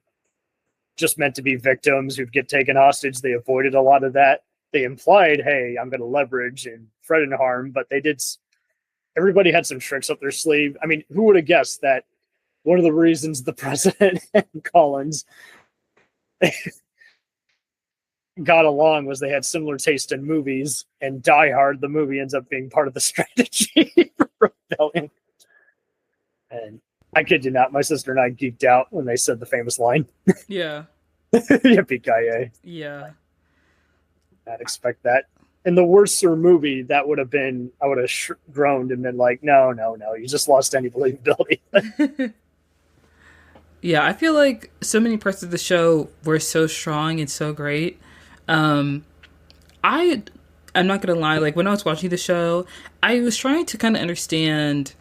[SPEAKER 2] just meant to be victims who'd get taken hostage. They avoided a lot of that. They implied, hey, I'm going to leverage and threaten harm, but everybody had some tricks up their sleeve. I mean, who would have guessed that one of the reasons the president and Collins got along was they had similar taste in movies, and Die Hard, the movie, ends up being part of the strategy for rebellion. And I kid you not, my sister and I geeked out when they said the famous line.
[SPEAKER 1] Yeah.
[SPEAKER 2] Yippee-ki-yay.
[SPEAKER 1] Yeah.
[SPEAKER 2] I'd expect that. In the worser movie, that would have been, I would have groaned and been like, no, you just lost any believability.
[SPEAKER 1] Yeah, I feel like so many parts of the show were so strong and so great. I'm not gonna lie, like when I was watching the show, I was trying to kind of understand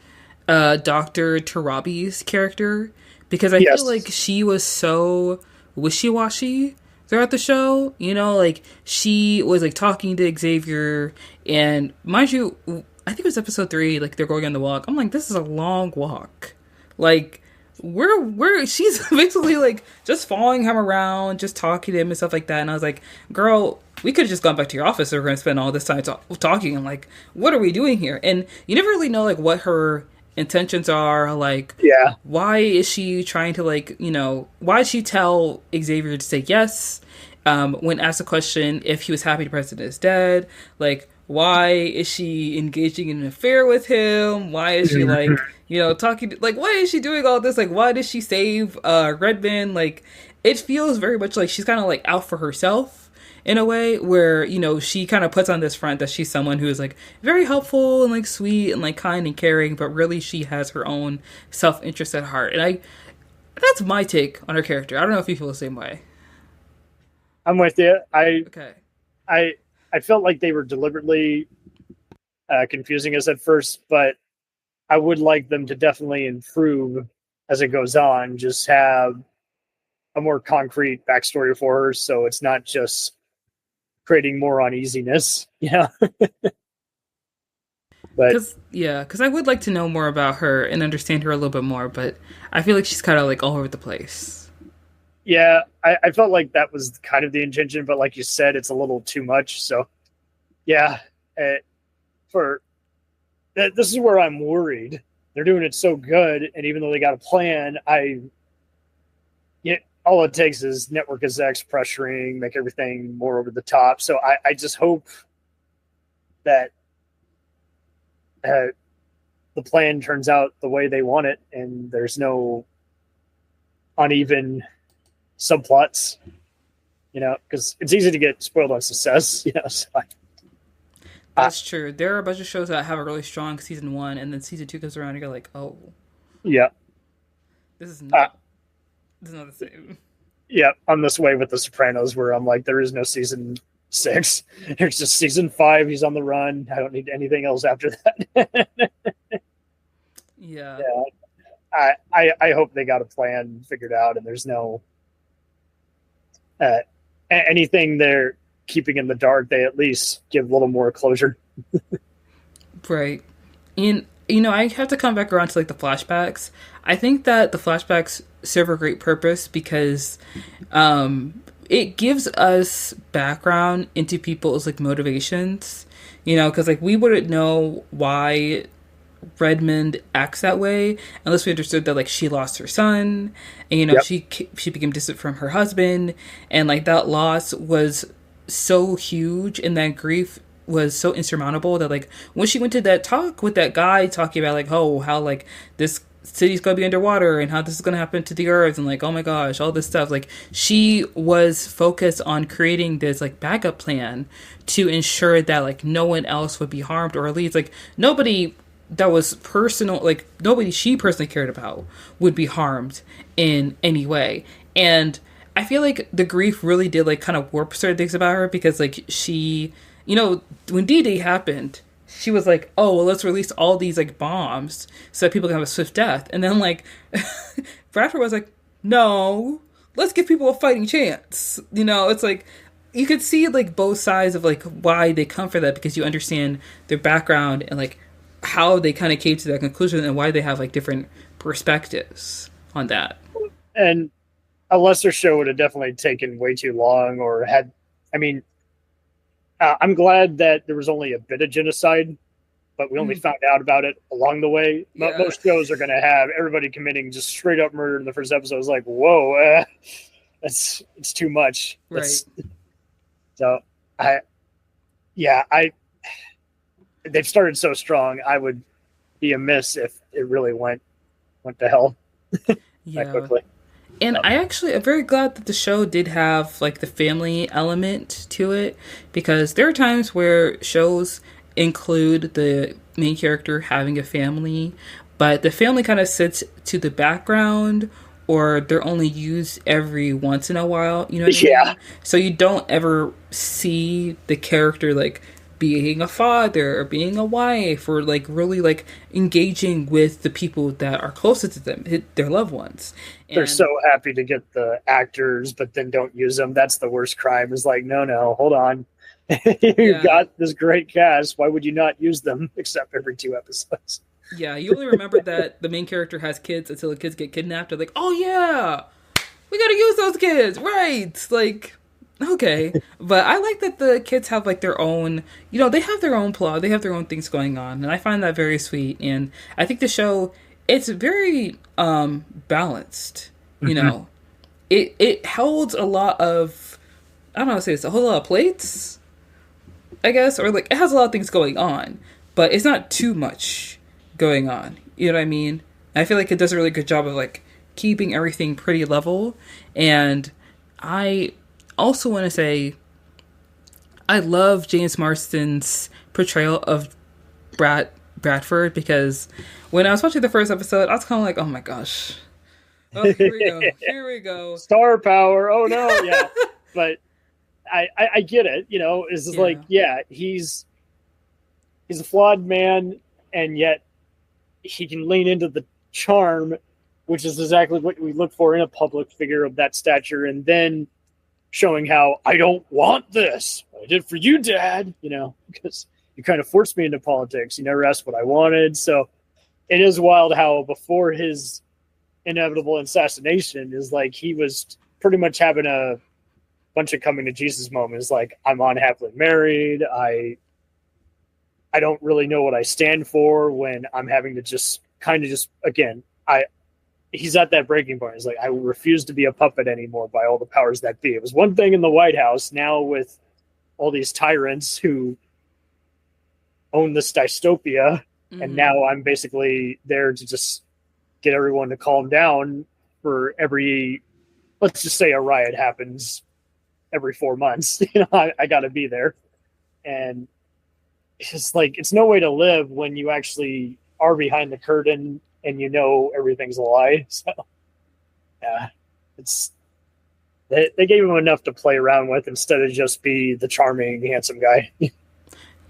[SPEAKER 1] Dr. Tarabi's character, because I feel like she was so wishy-washy throughout the show. Like she was like talking to Xavier, and mind you, I think it was episode 3, like they're going on the walk. I'm like, this is a long walk. Like she's basically like just following him around, just talking to him and stuff like that. And I was like, girl, we could have just gone back to your office. We're going to spend all this time talking. And like, what are we doing here? And you never really know like what her intentions are. Like,
[SPEAKER 2] yeah,
[SPEAKER 1] why is she trying to like, why did she tell Xavier to say yes? When asked the question if he was happy the president is dead, like, why is she engaging in an affair with him? Why is she like, talking, like, why is she doing all this? Like, why did she save Redmond? Like, it feels very much like she's kind of like out for herself in a way where, she kind of puts on this front that she's someone who is like very helpful and like sweet and like kind and caring, but really she has her own self-interest at heart. And that's my take on her character. I don't know if you feel the same way.
[SPEAKER 2] I'm with you.
[SPEAKER 1] Okay.
[SPEAKER 2] I felt like they were deliberately confusing us at first, but I would like them to definitely improve as it goes on. Just have a more concrete backstory for her, so it's not just creating more uneasiness. Yeah.
[SPEAKER 1] Because I would like to know more about her and understand her a little bit more, but I feel like she's kind of like all over the place.
[SPEAKER 2] Yeah, I felt like that was kind of the intention, but like you said, it's a little too much. So, yeah, this is where I'm worried. They're doing it so good, and even though they got a plan, all it takes is network execs pressuring, make everything more over the top. So I just hope that the plan turns out the way they want it, and there's no uneven subplots, because it's easy to get spoiled on success. So
[SPEAKER 1] that's true. There are a bunch of shows that have a really strong season 1, and then season 2 comes around and you're like, oh,
[SPEAKER 2] yeah,
[SPEAKER 1] this is not the same.
[SPEAKER 2] Yeah, I'm this way with The Sopranos, where I'm like, there is no season 6. There's just season 5. He's on the run. I don't need anything else after that.
[SPEAKER 1] Yeah.
[SPEAKER 2] I I hope they got a plan figured out, and there's no anything they're keeping in the dark. They at least give a little more closure.
[SPEAKER 1] Right. And I have to come back around to like the flashbacks. I think that the flashbacks serve a great purpose because it gives us background into people's like motivations. Because like we wouldn't know why Redmond acts that way unless we understood that like she lost her son, and
[SPEAKER 2] Yep.
[SPEAKER 1] she became distant from her husband, and like that loss was so huge, and that grief was so insurmountable that like when she went to that talk with that guy talking about like, oh, how like this city's gonna be underwater and how this is gonna happen to the earth, and like, oh my gosh, all this stuff, like she was focused on creating this like backup plan to ensure that like no one else would be harmed, or at least like nobody that was personal, like nobody she personally cared about would be harmed in any way. And I feel like the grief really did like kind of warp certain things about her, because like she, when D-Day happened, she was like, oh, well, let's release all these like bombs so that people can have a swift death. And then like Bradford was like, no, let's give people a fighting chance. It's like you could see like both sides of like why they come for that, because you understand their background and like how they kind of came to that conclusion and why they have like different perspectives on that.
[SPEAKER 2] And a lesser show would have definitely taken way too long, or had, I mean, I'm glad that there was only a bit of genocide, but we only found out about it along the way.
[SPEAKER 1] Yeah.
[SPEAKER 2] Most shows are going to have everybody committing just straight up murder in the first episode. It's like, whoa, it's too much.
[SPEAKER 1] Right.
[SPEAKER 2] So they've started so strong. I would be amiss if it really went to hell that quickly.
[SPEAKER 1] And I'm very glad that the show did have like the family element to it, because there are times where shows include the main character having a family, but the family kind of sits to the background, or they're only used every once in a while, you know what I mean? So you don't ever see the character like being a father or being a wife, or like really like engaging with the people that are closest to them, their loved ones.
[SPEAKER 2] They're so happy to get the actors, but then don't use them. That's the worst crime. Is like, no, hold on. You've got this great cast. Why would you not use them except every 2 episodes?
[SPEAKER 1] Yeah, you only remember that the main character has kids until the kids get kidnapped. They're like, oh yeah, we gotta use those kids, right? Like, okay. But I like that the kids have like their own, they have their own plot, they have their own things going on, and I find that very sweet. And I think the show, it's very balanced. It holds a lot of, I don't know how to say this, a whole lot of plates, I guess, or like it has a lot of things going on, but it's not too much going on. You know what I mean? I feel like it does a really good job of like keeping everything pretty level. And I also want to say I love James Marsden's portrayal of Bradford, because when I was watching the first episode, I was kind of like, oh my gosh. Oh, here we go.
[SPEAKER 2] Star power. Oh no. Yeah. But I get it. It's just like, he's a flawed man, and yet he can lean into the charm, which is exactly what we look for in a public figure of that stature. And then showing how I don't want this. I did for you, Dad, because you kind of forced me into politics. You never asked what I wanted. So it is wild how before his inevitable assassination is like he was pretty much having a bunch of coming to Jesus moments. Like, I'm unhappily married. I don't really know what I stand for when I'm having to just kind of again, he's at that breaking point. He's like, I refuse to be a puppet anymore by all the powers that be. It was one thing in the White House. Now with all these tyrants who own this dystopia, and now I'm basically there to just get everyone to calm down for every, let's just say a riot happens every 4 months. I got to be there. And it's like, it's no way to live when you actually are behind the curtain and everything's a lie. So yeah, they gave him enough to play around with instead of just be the charming, handsome guy.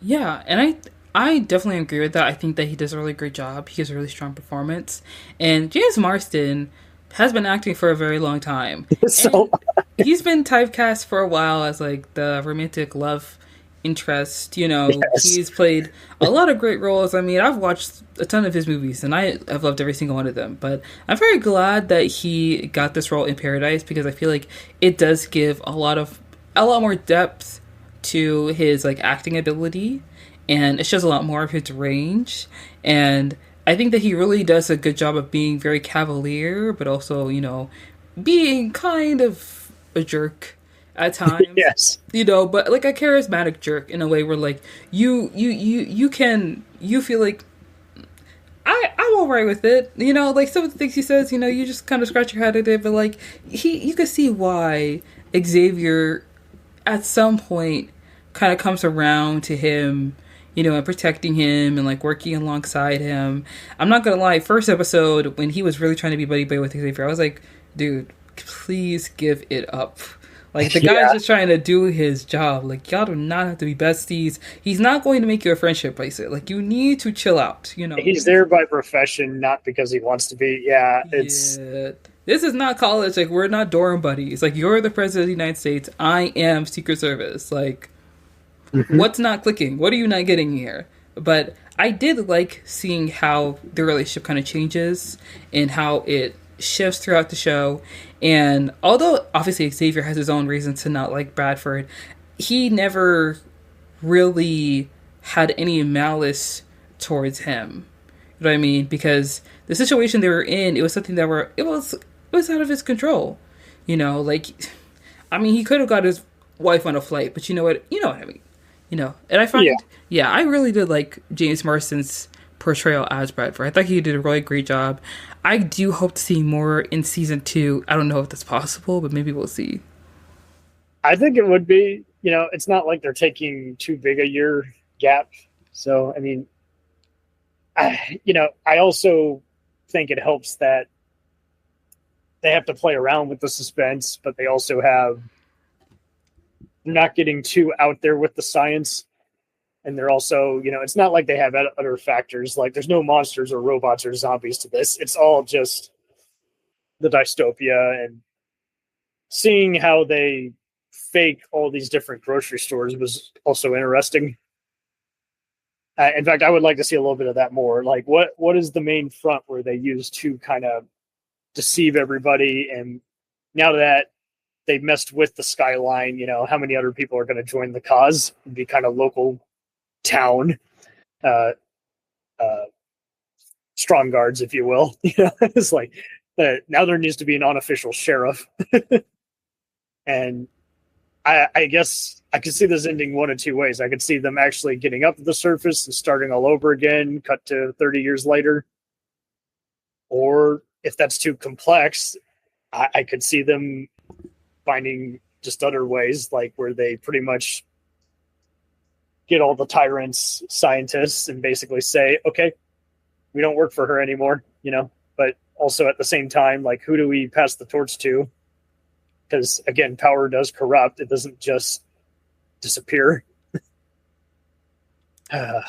[SPEAKER 1] Yeah, and I definitely agree with that. I think that he does a really great job. He gives a really strong performance. And James Marsden has been acting for a very long time.
[SPEAKER 2] So
[SPEAKER 1] And he's been typecast for a while as like the romantic love interest. You know,
[SPEAKER 2] yes,
[SPEAKER 1] he's played a lot of great roles. I mean, I've watched a ton of his movies and I've loved every single one of them. But I'm very glad that he got this role in Paradise because I feel like it does give a lot more depth to his like acting ability, and it shows a lot more of his range. And I think that he really does a good job of being very cavalier, but also, being kind of a jerk at times.
[SPEAKER 2] yes.
[SPEAKER 1] But like a charismatic jerk in a way where like you feel like I'm alright with it. Like some of the things he says, you just kind of scratch your head at it, but like you can see why Xavier at some point kind of comes around to him, and protecting him and like working alongside him. I'm not gonna lie, first episode when he was really trying to be buddy buddy with Xavier, I was like, dude, please give it up. Like the guy's
[SPEAKER 2] Yeah,
[SPEAKER 1] just trying to do his job. Like y'all do not have to be besties. He's not going to make you a friendship bracelet. Like you need to chill out.
[SPEAKER 2] he's there by profession, not because he wants to be. Yeah, it's
[SPEAKER 1] Yeah. This is not college. Like we're not dorm buddies. Like you're the president of the United States. I am Secret Service. Like
[SPEAKER 2] Mhm.
[SPEAKER 1] what's not clicking? What are you not getting here? But I did like seeing how the relationship kind of changes and how it shifts throughout the show. And although obviously Xavier has his own reasons to not like Bradford, he never really had any malice towards him. You know what I mean? Because the situation they were in, it was something it was out of his control. Like I mean, he could have got his wife on a flight, but you know what I mean. And I
[SPEAKER 2] Yeah.
[SPEAKER 1] find, yeah, I really did like James Marsden's portrayal as Bradford. I thought he did a really great job. I do hope to see more in season 2. I don't know if that's possible, but maybe we'll see.
[SPEAKER 2] I think it would be. It's not like they're taking too big a year gap. So, I mean, I also think it helps that they have to play around with the suspense, but they also have not getting too out there with the science. And they're also, it's not like they have other factors. Like there's no monsters or robots or zombies to this. It's all just the dystopia, and seeing how they fake all these different grocery stores was also interesting. In fact, I would like to see a little bit of that more. Like, what is the main front where they use to kind of deceive everybody? And now that they've messed with the skyline, how many other people are going to join the cause and be kind of local town uh, uh, strong guards, if you will. It's like now there needs to be an unofficial sheriff, and I guess I could see this ending one of two ways. I could see them actually getting up to the surface and starting all over again, cut to 30 years later. Or if that's too complex, I could see them finding just other ways, like where they pretty much get all the tyrants, scientists, and basically say, okay, we don't work for her anymore, but also at the same time, like, who do we pass the torch to? Because again, power does corrupt. It doesn't just disappear. But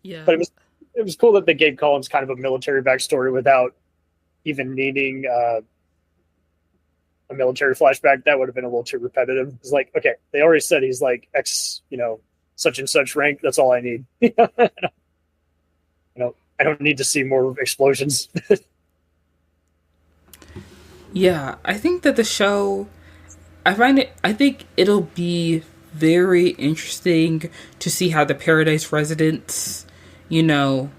[SPEAKER 1] Yeah.
[SPEAKER 2] it was cool that they gave Collins kind of a military backstory without even needing a military flashback. That would have been a little too repetitive. It's like, okay, they already said he's like X, such and such rank. That's all I need. I don't need to see more explosions.
[SPEAKER 1] Yeah, I think that the show, I think it'll be very interesting to see how the Paradise residents, you know,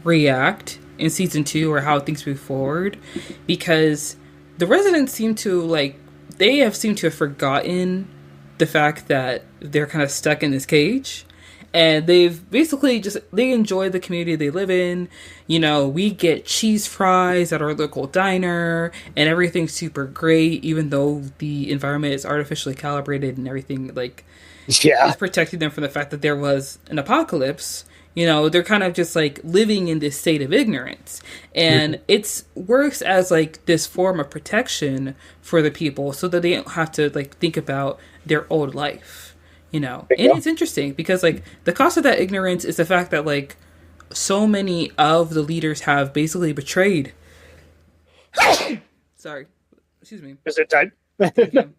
[SPEAKER 1] react in season 2 or how things move forward, because the residents seem to they have seemed to have forgotten the fact that they're kind of stuck in this cage, and they've basically just they enjoy the community they live in. We get cheese fries at our local diner and everything's super great, even though the environment is artificially calibrated and everything
[SPEAKER 2] Yeah.
[SPEAKER 1] is protecting them from the fact that there was an apocalypse. They're kind of just living in this state of ignorance. And it's works as this form of protection for the people so that they don't have to think about their old life. And it's interesting because like the cost of that ignorance is the fact that like so many of the leaders have basically betrayed. Sorry, excuse me.
[SPEAKER 2] Is it time?
[SPEAKER 1] Thank you.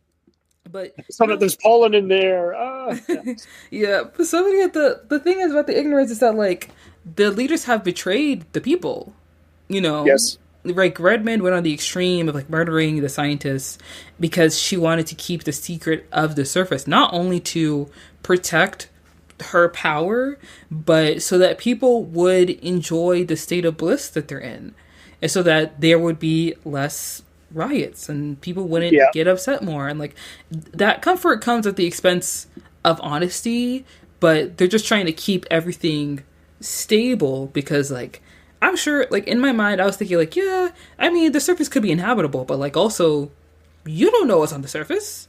[SPEAKER 1] But
[SPEAKER 2] There's pollen in there.
[SPEAKER 1] yeah. But somebody at the thing is about the ignorance is that like the leaders have betrayed the people.
[SPEAKER 2] Yes.
[SPEAKER 1] Like Redmond went on the extreme of like murdering the scientists because she wanted to keep the secret of the surface, not only to protect her power, but so that people would enjoy the state of bliss that they're in, and so that there would be less riots and people wouldn't get upset more. And like that comfort comes at the expense of honesty, but they're just trying to keep everything stable because like I'm sure like in my mind I was thinking like, yeah, I mean the surface could be inhabitable, but like also you don't know what's on the surface.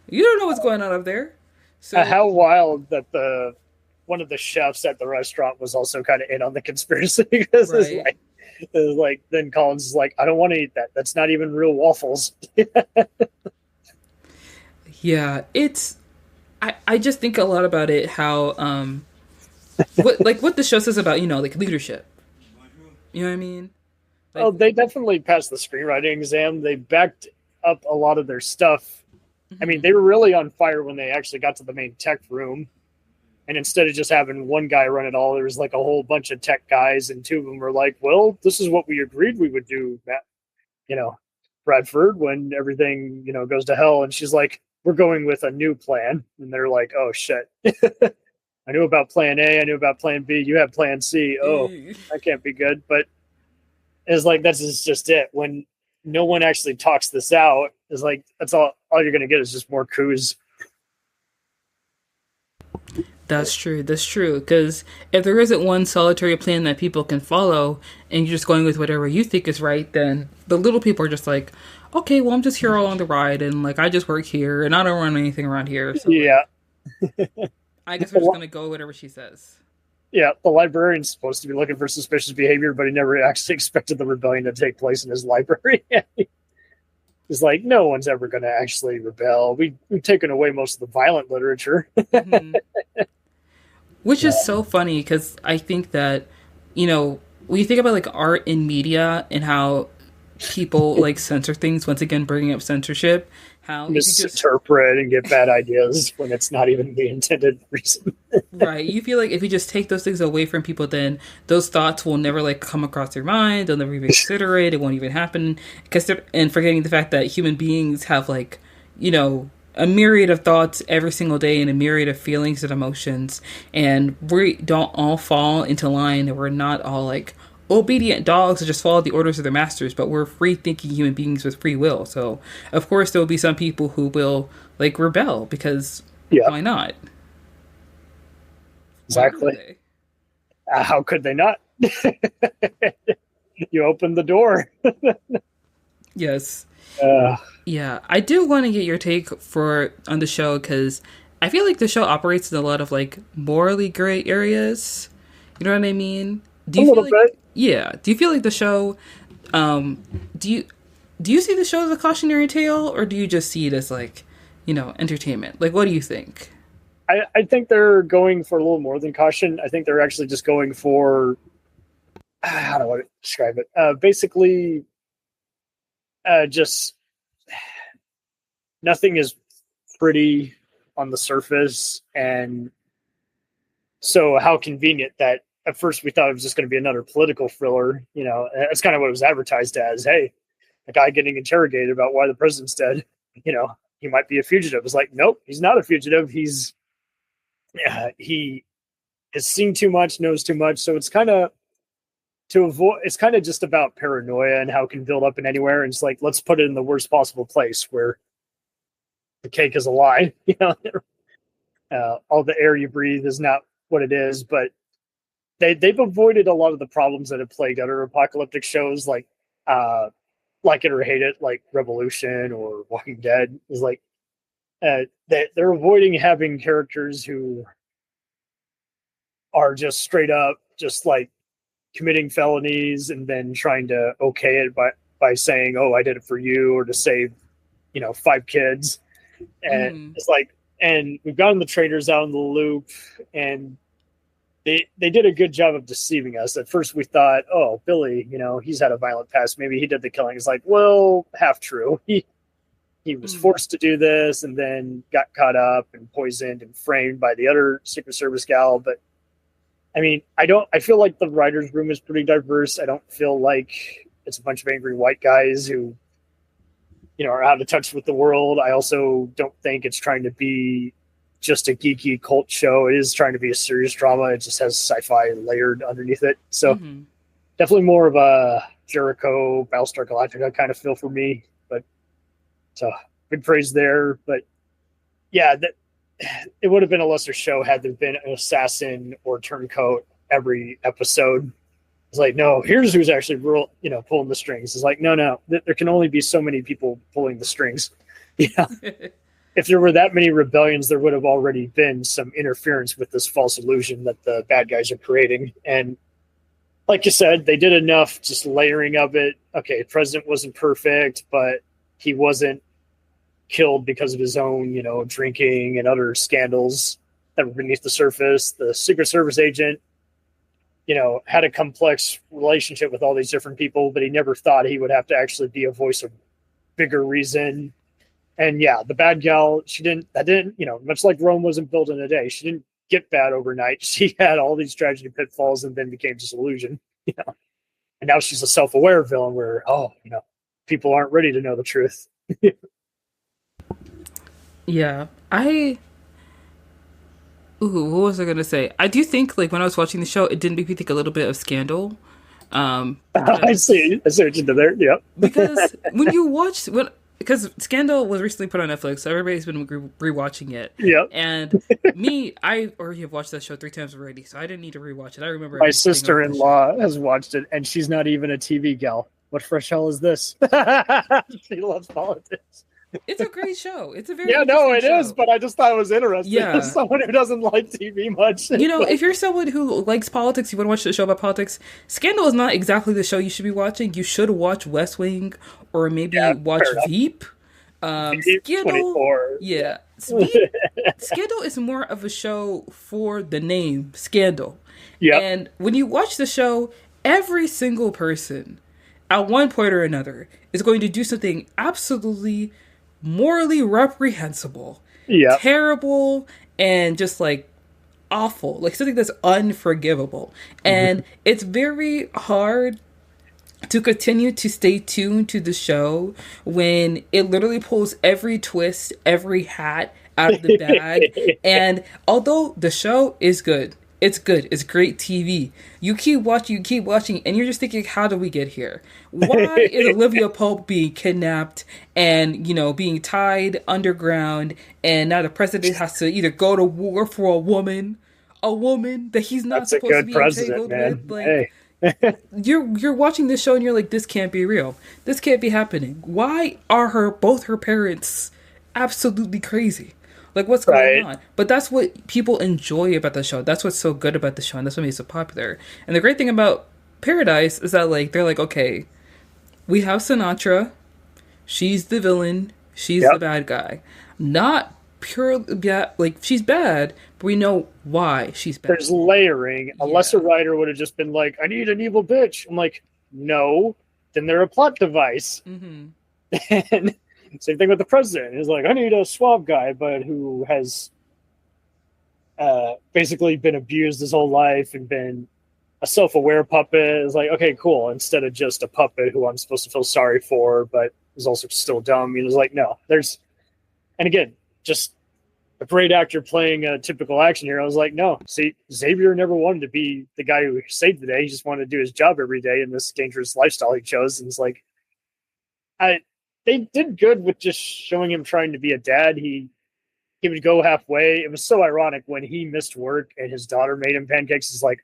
[SPEAKER 1] You don't know what's going on up there. So
[SPEAKER 2] how wild that one of the chefs at the restaurant was also kind of in on the conspiracy because
[SPEAKER 1] right.
[SPEAKER 2] it's like then Collins is like, I don't want to eat that. That's not even real waffles.
[SPEAKER 1] Yeah, it's I just think a lot about it how what the show says about, like leadership. You know what I mean? Like,
[SPEAKER 2] Oh, they definitely passed the screenwriting exam. They backed up a lot of their stuff. I mean, they were really on fire when they actually got to the main tech room. And instead of just having one guy run it all, there was like a whole bunch of tech guys, and two of them were like, well, this is what we agreed we would do, Matt, Bradford, when everything, goes to hell. And she's like, we're going with a new plan. And they're like, oh, shit. I knew about plan A. I knew about plan B. You have plan C. Oh, that can't be good. But it's like, that's just it. When no one actually talks this out, it's like, that's all you're going to get is just more coups.
[SPEAKER 1] That's true. That's true. Because if there isn't one solitary plan that people can follow and you're just going with whatever you think is right, then the little people are just like, okay, well, I'm just here along the ride and like I just work here and I don't run anything around here. So
[SPEAKER 2] yeah.
[SPEAKER 1] I guess we're just going to go whatever she says.
[SPEAKER 2] Yeah, the librarian's supposed to be looking for suspicious behavior, but he never actually expected the rebellion to take place in his library. He's like, no one's ever going to actually rebel. We've taken away most of the violent literature.
[SPEAKER 1] Mm-hmm. Which is so funny because I think that, when you think about like art and media and how people like censor things, once again, bringing up censorship, how
[SPEAKER 2] misinterpret and get bad ideas when it's not even the intended reason.
[SPEAKER 1] Right. You feel like if you just take those things away from people, then those thoughts will never like come across their mind. They'll never even consider it. It won't even happen. And forgetting the fact that human beings have like, a myriad of thoughts every single day and a myriad of feelings and emotions. And we don't all fall into line and we're not all like obedient dogs that just follow the orders of their masters, but we're free thinking human beings with free will. So of course there will be some people who will like rebel because why not?
[SPEAKER 2] Exactly. How could they not? You opened the door.
[SPEAKER 1] Yes. Yeah, I do want to get your take on the show because I feel like the show operates in a lot of like morally gray areas. You know what I mean?
[SPEAKER 2] Do you feel like, bit.
[SPEAKER 1] Yeah. Do you feel like the show? Do you see the show as a cautionary tale, or do you just see it as like, entertainment? Like, what do you think?
[SPEAKER 2] I think they're going for a little more than caution. I think they're actually just going for, how do I describe it? Basically, just nothing is pretty on the surface. And so how convenient that at first we thought it was just going to be another political thriller. That's kind of what it was advertised as. Hey, a guy getting interrogated about why the president's dead. He might be a fugitive. It's like, nope, he's not a fugitive. He has seen too much, knows too much. So it's kind of just about paranoia and how it can build up in anywhere. And it's like, let's put it in the worst possible place where the cake is a lie. All the air you breathe is not what it is, but they've avoided a lot of the problems that have plagued other apocalyptic shows like it or hate it, like Revolution or Walking Dead. Is like they're avoiding having characters who are just straight up just like committing felonies and then trying to okay it by saying, oh, I did it for you, or to save 5 kids. And it's like, and we've gotten the traitors out in the loop, and they did a good job of deceiving us. At first we thought, oh, Billy, he's had a violent past. Maybe he did the killing. It's like, well, half true. He was forced to do this and then got caught up and poisoned and framed by the other Secret Service gal. But I mean, I feel like the writer's room is pretty diverse. I don't feel like it's a bunch of angry white guys who, are out of touch with the world. I also don't think it's trying to be just a geeky cult show. It is trying to be a serious drama. It just has sci-fi layered underneath it. So definitely more of a Jericho, Battlestar Galactica kind of feel for me. But so big praise there. But yeah, it would have been a lesser show had there been an assassin or turncoat every episode. It's like, no, here's who's actually pulling the strings. It's like, no, there can only be so many people pulling the strings. Yeah. If there were that many rebellions, there would have already been some interference with this false illusion that the bad guys are creating. And like you said, they did enough just layering of it. Okay, the president wasn't perfect, but he wasn't killed because of his own, drinking and other scandals that were beneath the surface. The Secret Service agent, had a complex relationship with all these different people, but he never thought he would have to actually be a voice of bigger reason. And yeah, the bad gal, much like Rome wasn't built in a day, she didn't get bad overnight. She had all these tragedy pitfalls and then became disillusioned, And now she's a self-aware villain where, people aren't ready to know the truth.
[SPEAKER 1] Yeah. What was I going to say? I do think, like, when I was watching the show, it did make me think a little bit of Scandal.
[SPEAKER 2] I see what you did there, yeah.
[SPEAKER 1] Because because Scandal was recently put on Netflix, so everybody's been rewatching it.
[SPEAKER 2] Yeah.
[SPEAKER 1] And I already have watched that show 3 times already, so I didn't need to rewatch it. I remember
[SPEAKER 2] my sister-in-law has watched it, and she's not even a TV gal. What fresh hell is this? She loves politics.
[SPEAKER 1] It's a great show. It's a very
[SPEAKER 2] it is, but I just thought it was interesting.
[SPEAKER 1] Yeah.
[SPEAKER 2] As someone who doesn't like TV much.
[SPEAKER 1] If you're someone who likes politics, you want to watch a show about politics, Scandal is not exactly the show you should be watching. You should watch West Wing or maybe watch Veep.
[SPEAKER 2] Scandal, 24.
[SPEAKER 1] Yeah. Scandal is more of a show for the name Scandal.
[SPEAKER 2] Yeah.
[SPEAKER 1] And when you watch the show, every single person at one point or another is going to do something absolutely morally reprehensible, terrible, and just like awful, like something that's unforgivable. And it's very hard to continue to stay tuned to the show when it literally pulls every twist, every hat out of the bag. And although the show is good, it's good. It's great TV. You keep watching, and you're just thinking, how did we get here? Why is Olivia Pope being kidnapped and, being tied underground, and now the president has to either go to war for a woman that he's not supposed to be entangled with? Like, you're watching this show and you're like, this can't be real. This can't be happening. Why are both her parents absolutely crazy? Like, what's going on? But that's what people enjoy about the show. That's what's so good about the show, and that's what makes it popular. And the great thing about Paradise is that, like, they're like, okay, we have Sinatra. She's the villain. She's the bad guy. Not purely, she's bad, but we know why she's bad.
[SPEAKER 2] There's layering. A lesser writer would have just been like, I need an evil bitch. I'm like, no. Then they're a plot device. And same thing with the president. He's like, I need a suave guy, but who has basically been abused his whole life and been a self-aware puppet. It's like, okay, cool. Instead of just a puppet who I'm supposed to feel sorry for, but is also still dumb. It's like, no, and again, just a great actor playing a typical action hero. I was like, no, see, Xavier never wanted to be the guy who saved the day. He just wanted to do his job every day in this dangerous lifestyle he chose. And it's like, they did good with just showing him trying to be a dad. He would go halfway. It was so ironic when he missed work and his daughter made him pancakes. It's like,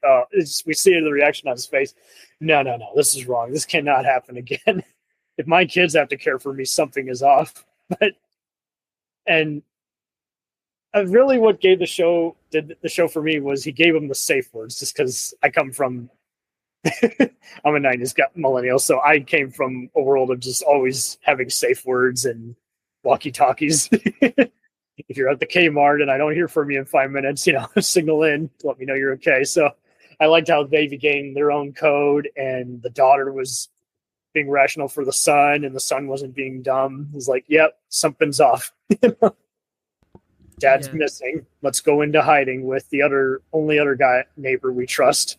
[SPEAKER 2] we see the reaction on his face. No, this is wrong. This cannot happen again. If my kids have to care for me, something is off. And really what did the show for me was he gave him the safe words, just because I come from I'm a 90s millennial, so I came from a world of just always having safe words and walkie-talkies. if you're at the Kmart and I don't hear from you in 5 minutes, signal in to let me know you're okay. So I liked how they became their own code, and the daughter was being rational for the son, and the son wasn't being dumb. It was like, yep, something's off. Dad's missing. Let's go into hiding with the only other neighbor we trust.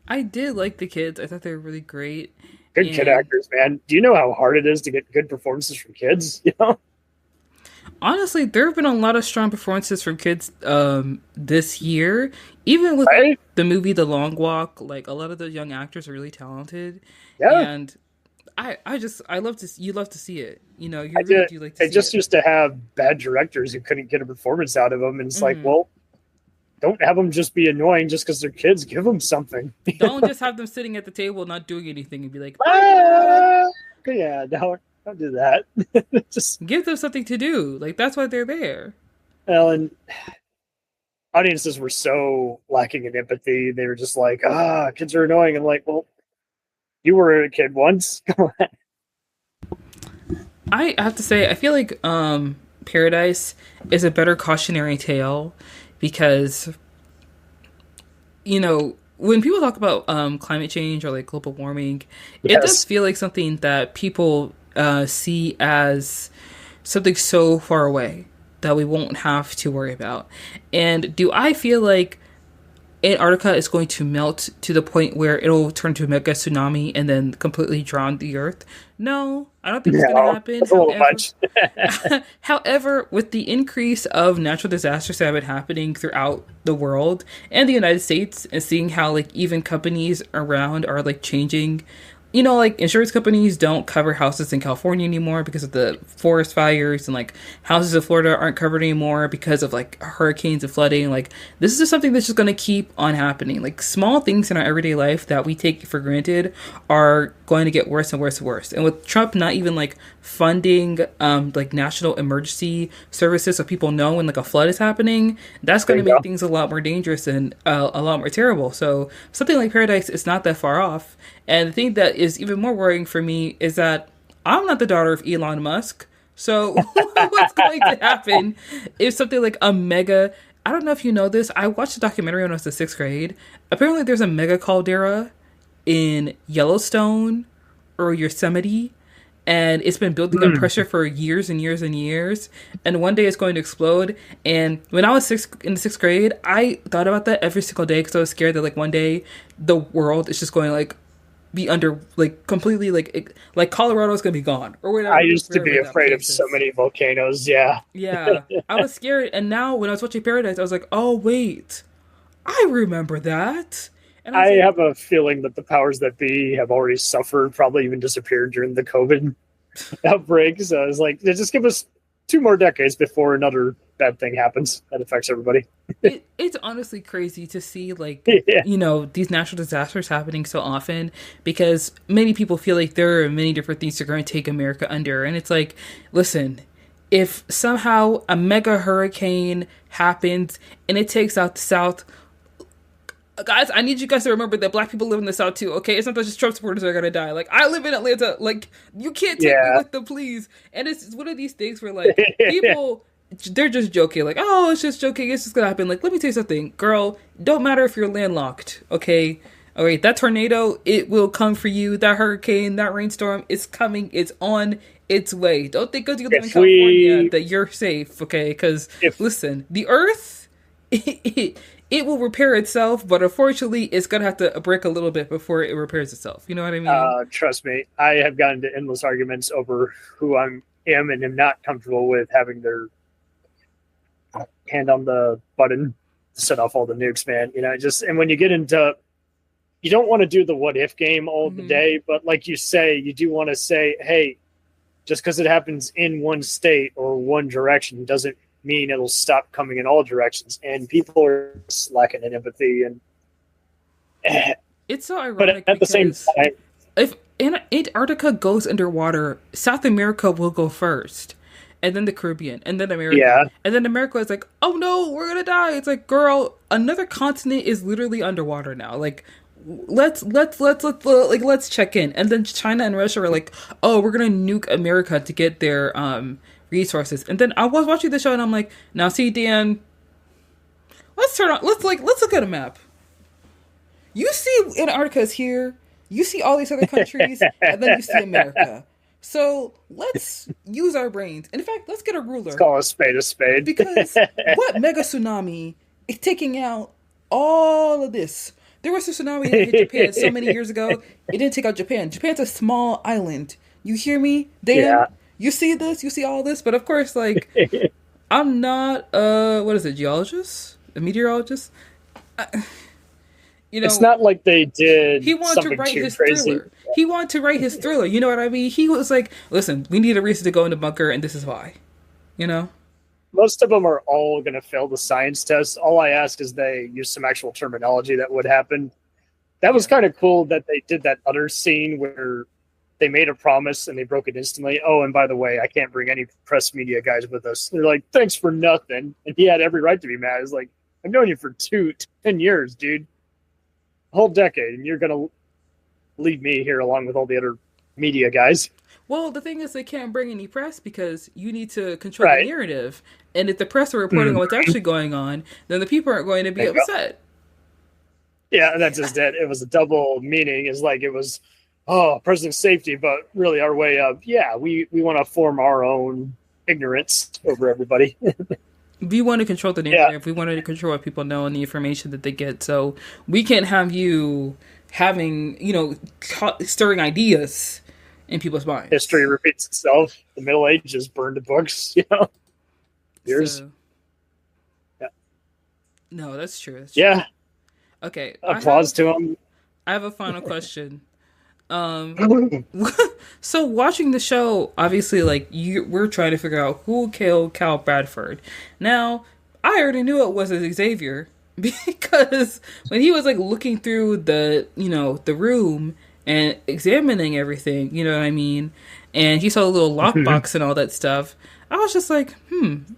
[SPEAKER 1] I did like the kids. I thought they were really great.
[SPEAKER 2] Good kid actors, man. Do you know how hard it is to get good performances from kids?
[SPEAKER 1] Honestly, there have been a lot of strong performances from kids this year. Even with the movie The Long Walk, like a lot of the young actors are really talented. Yeah. And I love to see it. You really do like to see it.
[SPEAKER 2] They just used to have bad directors who couldn't get a performance out of them, and it's like, well, don't have them just be annoying just because they're kids. Give them something.
[SPEAKER 1] Don't just have them sitting at the table not doing anything and be like,
[SPEAKER 2] yeah, no, don't do that.
[SPEAKER 1] Just give them something to do. Like, that's why they're there.
[SPEAKER 2] Well, and audiences were so lacking in empathy. They were just like, kids are annoying. I'm like, well, you were a kid once. Come on.
[SPEAKER 1] I have to say, I feel like Paradise is a better cautionary tale because, when people talk about climate change or like global warming, it does feel like something that people see as something so far away that we won't have to worry about. And do I feel like Antarctica is going to melt to the point where it'll turn to a mega tsunami and then completely drown the Earth? No, I don't think it's going to happen.
[SPEAKER 2] That's a little much.
[SPEAKER 1] However, with the increase of natural disasters that have been happening throughout the world and the United States, and seeing how like even companies around are like changing, like insurance companies don't cover houses in California anymore because of the forest fires, and like houses in Florida aren't covered anymore because of like hurricanes and flooding. Like, this is just something that's just going to keep on happening. Like, small things in our everyday life that we take for granted are going to get worse and worse and worse. And with Trump not even like funding like national emergency services so people know when like a flood is happening, that's going to make things a lot more dangerous and a lot more terrible. So something like Paradise is not that far off. And the thing that is even more worrying for me is that I'm not the daughter of Elon Musk. So what's going to happen if something like a mega... I don't know if you know this. I watched a documentary when I was in 6th grade. Apparently there's a mega caldera in Yellowstone or Yosemite. And it's been building up pressure for years and years and years. And one day it's going to explode. And when I was in the 6th grade, I thought about that every single day because I was scared that like one day the world is just going to like be under like completely like Colorado's gonna be gone or whatever.
[SPEAKER 2] I used to be afraid of so many volcanoes. Yeah.
[SPEAKER 1] I was scared, and now when I was watching Paradise, I was like, oh wait, I remember that. And
[SPEAKER 2] I have a feeling that the powers that be have already suffered, probably even disappeared during the COVID outbreak. So I was like, just give us 2 more decades before another bad thing happens that affects everybody.
[SPEAKER 1] It's honestly crazy to see like these natural disasters happening so often, because many people feel like there are many different things that are going to take America under, and it's like, listen, if somehow a mega hurricane happens and it takes out the South, guys, I need you guys to remember that Black people live in the South too, okay? It's not just Trump supporters that are gonna die. Like, I live in Atlanta. Like, you can't take me with them, please. And it's one of these things where, like, people, they're just joking. Like, oh, it's just joking. It's just gonna happen. Like, let me tell you something. Girl, don't matter if you're landlocked, okay? All right, that tornado, it will come for you. That hurricane, that rainstorm, it's coming. It's on its way. Don't think because you live in California that you're safe, okay? Because, listen, the Earth... It will repair itself, but unfortunately, it's going to have to break a little bit before it repairs itself. You know what I mean?
[SPEAKER 2] Trust me. I have gotten into endless arguments over who I am and am not comfortable with having their hand on the button to set off all the nukes, man. And when you get into... You don't want to do the what-if game all the day, but like you say, you do want to say, hey, just because it happens in one state or one direction doesn't mean it'll stop coming in all directions, and people are lacking in empathy. And
[SPEAKER 1] it's so ironic,
[SPEAKER 2] but at the same time,
[SPEAKER 1] if Antarctica goes underwater, South America will go first, and then the Caribbean, and then America, and then America is like, oh no, we're gonna die. It's like, girl, another continent is literally underwater now. Like, let's check in. And then China and Russia are like, oh, we're gonna nuke America to get their resources. And then I was watching the show and I'm like, now see, Dan, let's look at a map. You see Antarctica's here, you see all these other countries, and then you see America. So let's use our brains. And in fact, let's get a ruler.
[SPEAKER 2] Let's call a spade a spade.
[SPEAKER 1] Because what mega tsunami is taking out all of this? There was a tsunami that hit Japan so many years ago. It didn't take out Japan. Japan's a small island. You hear me, Dan? Yeah. You see this? You see all this? But of course, like, I'm not geologist? A meteorologist?
[SPEAKER 2] It's not like they did.
[SPEAKER 1] He wanted to write his thriller. He wanted to write his thriller. You know what I mean? He was like, listen, we need a reason to go in the bunker, and this is why. You know?
[SPEAKER 2] Most of them are all going to fail the science test. All I ask is they use some actual terminology that would happen. That was kind of cool that they did that other scene where they made a promise and they broke it instantly. Oh, and by the way, I can't bring any press media guys with us. They're like, thanks for nothing. And he had every right to be mad. It's like, I've known you for 10 years, dude. A whole decade. And you're going to leave me here along with all the other media guys.
[SPEAKER 1] Well, the thing is, they can't bring any press because you need to control the narrative. And if the press are reporting on what's actually going on, then the people aren't going to be upset.
[SPEAKER 2] Yeah, and that's just it. It was a double meaning. It's like it was, president's safety, but really our way of, we want to form our own ignorance over everybody.
[SPEAKER 1] We want to control the narrative. We want to control what people know and the information that they get. So we can't have you having, stirring ideas in people's minds.
[SPEAKER 2] History repeats itself. The Middle Ages burned the books, Years.
[SPEAKER 1] So, no, that's true.
[SPEAKER 2] Yeah.
[SPEAKER 1] Okay.
[SPEAKER 2] Applause to him.
[SPEAKER 1] I have a final question. So watching the show, obviously, like, we're trying to figure out who killed Cal Bradford. Now, I already knew it was Xavier because when he was like looking through the room and examining everything, you know what I mean? And he saw a little lockbox and all that stuff. I was just like,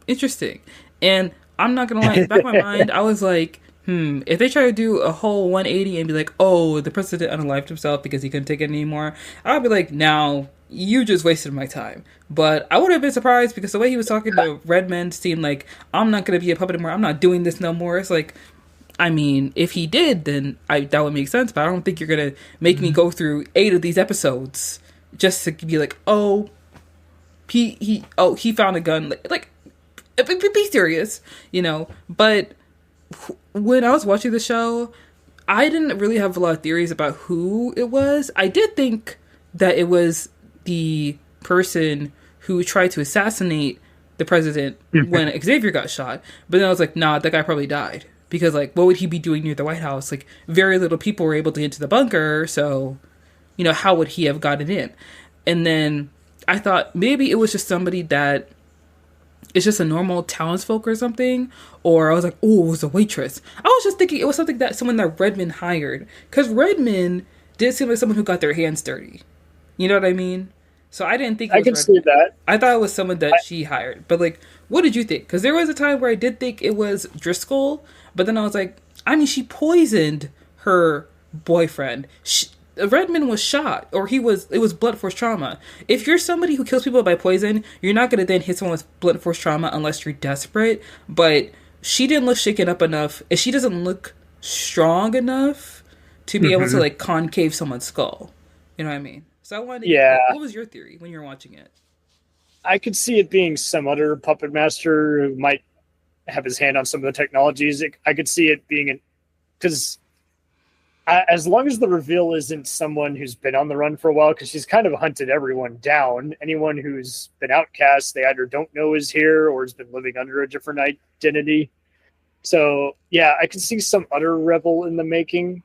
[SPEAKER 1] interesting. And I'm not gonna lie, in the back of my mind, I was like, if they try to do a whole 180 and be like, oh, the president unalived himself because he couldn't take it anymore, I'd be like, now, you just wasted my time. But I would have been surprised because the way he was talking to Redmond seemed like, I'm not going to be a puppet anymore. I'm not doing this no more. It's like, I mean, if he did, then that would make sense. But I don't think you're going to make me go through 8 of these episodes just to be like, he found a gun. Like, be serious, But when I was watching the show, I didn't really have a lot of theories about who it was. I did think that it was the person who tried to assassinate the president when Xavier got shot. But then I was like, nah, that guy probably died. Because, like, what would he be doing near the White House? Like, very little people were able to get into the bunker, so, how would he have gotten in? And then I thought maybe it was just somebody that it's just a normal townsfolk or something. Or I was like, oh, it was a waitress. I was just thinking it was someone that Redmond hired. Because Redmond did seem like someone who got their hands dirty. You know what I mean? So I didn't think it was
[SPEAKER 2] Redmond. See that.
[SPEAKER 1] I thought it was someone that she hired. But, like, what did you think? Because there was a time where I did think it was Driscoll. But then I was like, I mean, she poisoned her boyfriend. Redmond was shot, or it was blunt force trauma. If you're somebody who kills people by poison, you're not going to then hit someone with blunt force trauma unless you're desperate. But she didn't look shaken up enough, and she doesn't look strong enough to be able to, like, concave someone's skull. You know what I mean? So I wanted to what was your theory when you were watching it?
[SPEAKER 2] I could see it being some other puppet master who might have his hand on some of the technologies. I could see it being because as long as the reveal isn't someone who's been on the run for a while, because she's kind of hunted everyone down. Anyone who's been outcast, they either don't know is here or has been living under a different identity. So, yeah, I could see some other rebel in the making.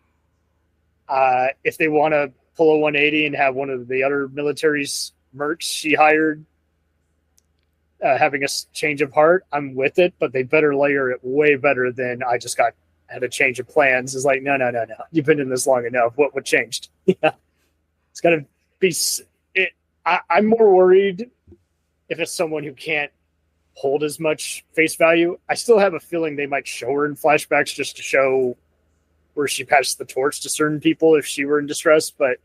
[SPEAKER 2] If they want to pull a 180 and have one of the other military mercs she hired having a change of heart, I'm with it, but they better layer it way better than I just had a change of plans. It's like, no. You've been in this long enough. What changed? Yeah. It's got to be I'm more worried if it's someone who can't hold as much face value. I still have a feeling they might show her in flashbacks just to show where she passed the torch to certain people if she were in distress. But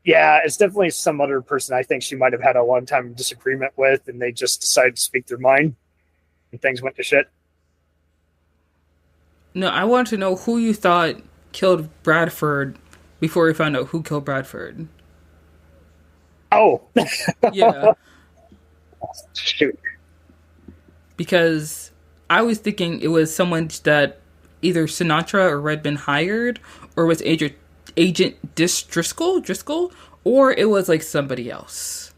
[SPEAKER 2] Yeah, it's definitely some other person I think she might have had a long time disagreement with, and they just decided to speak their mind, and things went to shit.
[SPEAKER 1] No, I want to know who you thought killed Bradford before we found out who killed Bradford.
[SPEAKER 2] Oh,
[SPEAKER 1] Yeah,
[SPEAKER 2] shoot.
[SPEAKER 1] because I was thinking it was someone that either Sinatra or Redmond hired, or was Agent Driscoll, or it was like somebody else,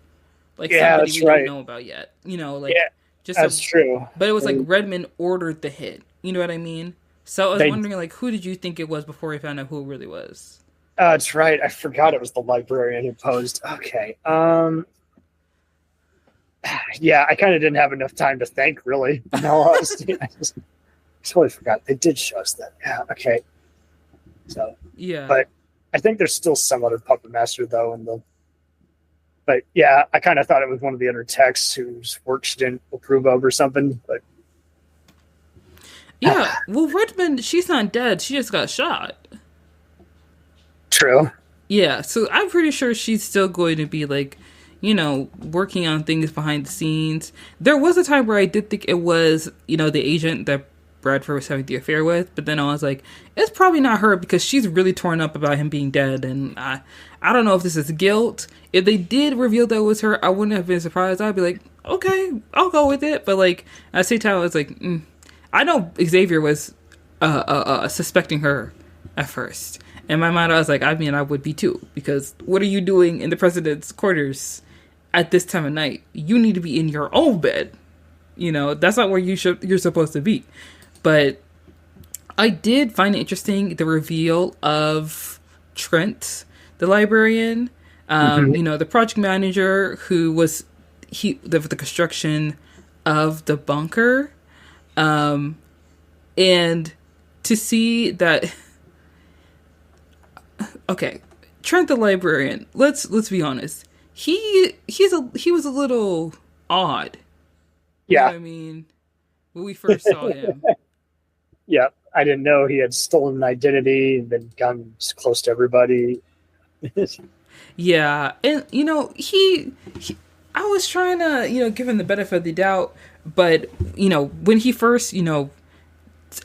[SPEAKER 1] like
[SPEAKER 2] Yeah,
[SPEAKER 1] somebody
[SPEAKER 2] that's
[SPEAKER 1] we don't
[SPEAKER 2] right.
[SPEAKER 1] know about yet. You know, like
[SPEAKER 2] Yeah,
[SPEAKER 1] just a,
[SPEAKER 2] that's true.
[SPEAKER 1] but it was like Redmond ordered the hit. You know what I mean? So I was
[SPEAKER 2] They,
[SPEAKER 1] wondering, like, who did you think it was before we found out who it really was?
[SPEAKER 2] that's right. I forgot it was the librarian who posed. Okay. Yeah, I kind of didn't have enough time to think, really. In all honesty, I just totally forgot. They did show us that. Yeah. Okay. So,
[SPEAKER 1] Yeah,
[SPEAKER 2] but I think there's still some other puppet master though in the. But yeah, I kind of thought it was one of the other techs whose work she didn't approve of or something. But
[SPEAKER 1] yeah. Well, Redmond, she's not dead. She just got shot.
[SPEAKER 2] true.
[SPEAKER 1] Yeah, so I'm pretty sure she's still going to be like, working on things behind the scenes. There was a time where I did think it was, the agent that Bradford was having the affair with, but then I was like, it's probably not her because she's really torn up about him being dead, and I don't know if this is guilt. If they did reveal that it was her, I wouldn't have been surprised. I'd be like, okay, I'll go with it. But like at the same time, I was like, I know Xavier was suspecting her at first. In my mind, I was like, I mean, I would be too. Because what are you doing in the president's quarters at this time of night? You need to be in your own bed. That's not where you're supposed to be. But I did find it interesting the reveal of Trent, the librarian, the project manager who was the construction of the bunker, and to see that. Okay, Trent the librarian. Let's be honest. He was a little odd. You know
[SPEAKER 2] Yeah.
[SPEAKER 1] what I mean? When we first saw him.
[SPEAKER 2] Yeah. I didn't know he had stolen an identity and then gotten close to everybody.
[SPEAKER 1] Yeah, and he I was trying to give him the benefit of the doubt, but when he first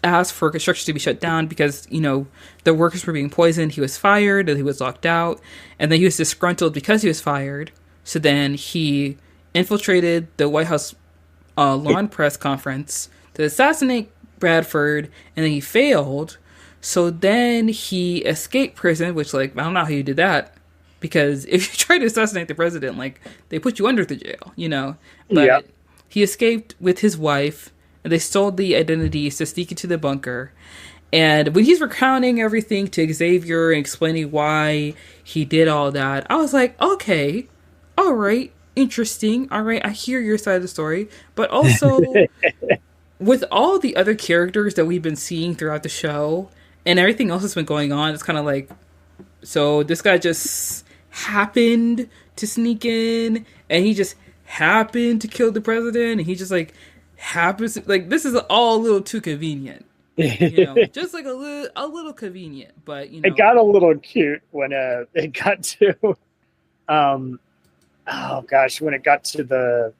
[SPEAKER 1] asked for construction to be shut down because the workers were being poisoned, he was fired and he was locked out, and then he was disgruntled because he was fired. So then he infiltrated the White House lawn press conference to assassinate Bradford, and then he failed. So then he escaped prison, which like I don't know how you did that. Because if you try to assassinate the president, like they put you under the jail. But
[SPEAKER 2] Yep.
[SPEAKER 1] he escaped with his wife, and they stole the identities to sneak into the bunker. And when he's recounting everything to Xavier and explaining why he did all that, I was like, okay, all right, interesting. All right, I hear your side of the story. But also, with all the other characters that we've been seeing throughout the show and everything else that's been going on, it's kind of like, so this guy just happened to sneak in and he just happened to kill the president and he just like happens to, like this is all a little too convenient. Just like a little convenient, but
[SPEAKER 2] It got a little cute when it got to oh gosh, when it got to the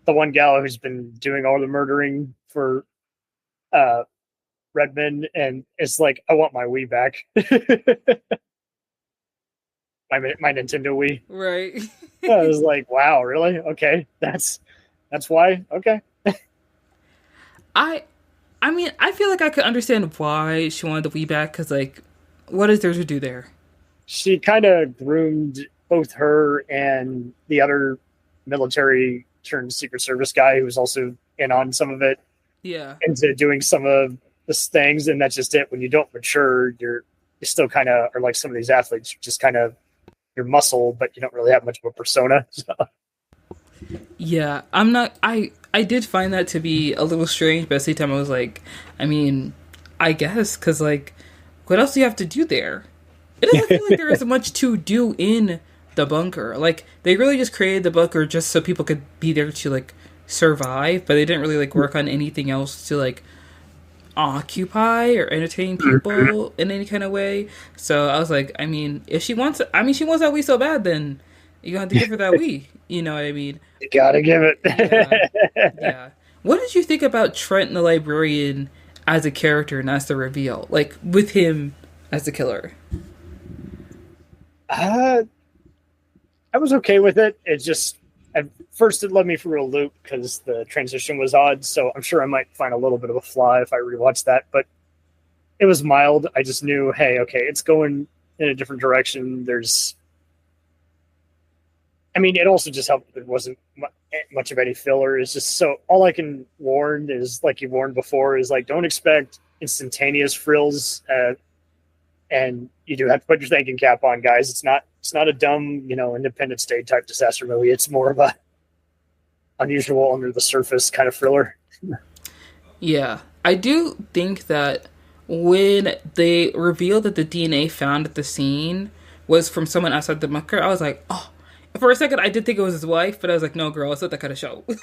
[SPEAKER 2] one gal who's been doing all the murdering for Redmond, and it's like, I want my Wii back. my Nintendo Wii.
[SPEAKER 1] right.
[SPEAKER 2] I was like, wow, really? Okay, that's why. Okay.
[SPEAKER 1] I mean, I feel like I could understand why she wanted the Wii back because like, what is there to do there?
[SPEAKER 2] She kind of groomed both her and the other military turned Secret Service guy who was also in on some of it
[SPEAKER 1] Yeah.
[SPEAKER 2] into doing some of these things, and that's just it. When you don't mature, you still kind of are like some of these athletes. You're just kind of your muscle, but you don't really have much of a persona. So.
[SPEAKER 1] Yeah, I'm not. I did find that to be a little strange, but at the same time, I was like, I mean, I guess because like, what else do you have to do there? It doesn't feel like there is much to do in the bunker. Like they really just created the bunker just so people could be there to like survive, but they didn't really like work on anything else to like occupy or entertain people in any kind of way. So I was like, I mean, if she wants, I mean, she wants that Wii so bad, then you gonna have to give her that Wii. You know what I mean?
[SPEAKER 2] You gotta give
[SPEAKER 1] Yeah,
[SPEAKER 2] it.
[SPEAKER 1] yeah. What did you think about Trent the librarian as a character and as the reveal, like with him as the killer?
[SPEAKER 2] uh, I was okay with it. It just at first it led me through a loop because the transition was odd. So I'm sure I might find a little bit of a flaw if I rewatch that. But it was mild. I just knew, hey, okay, it's going in a different direction. I mean, it also just helped. It wasn't much of any filler. It's just so all I can warn is like you warned before is like don't expect instantaneous frills, and you do have to put your thinking cap on, guys. It's not a dumb Independence Day type disaster movie. It's more of a unusual under the surface kind of thriller.
[SPEAKER 1] Yeah, I do think that when they revealed that the DNA found at the scene was from someone outside the bunker, I was like, oh. For a second, I did think it was his wife, but I was like, no, girl, it's not that kind of show. This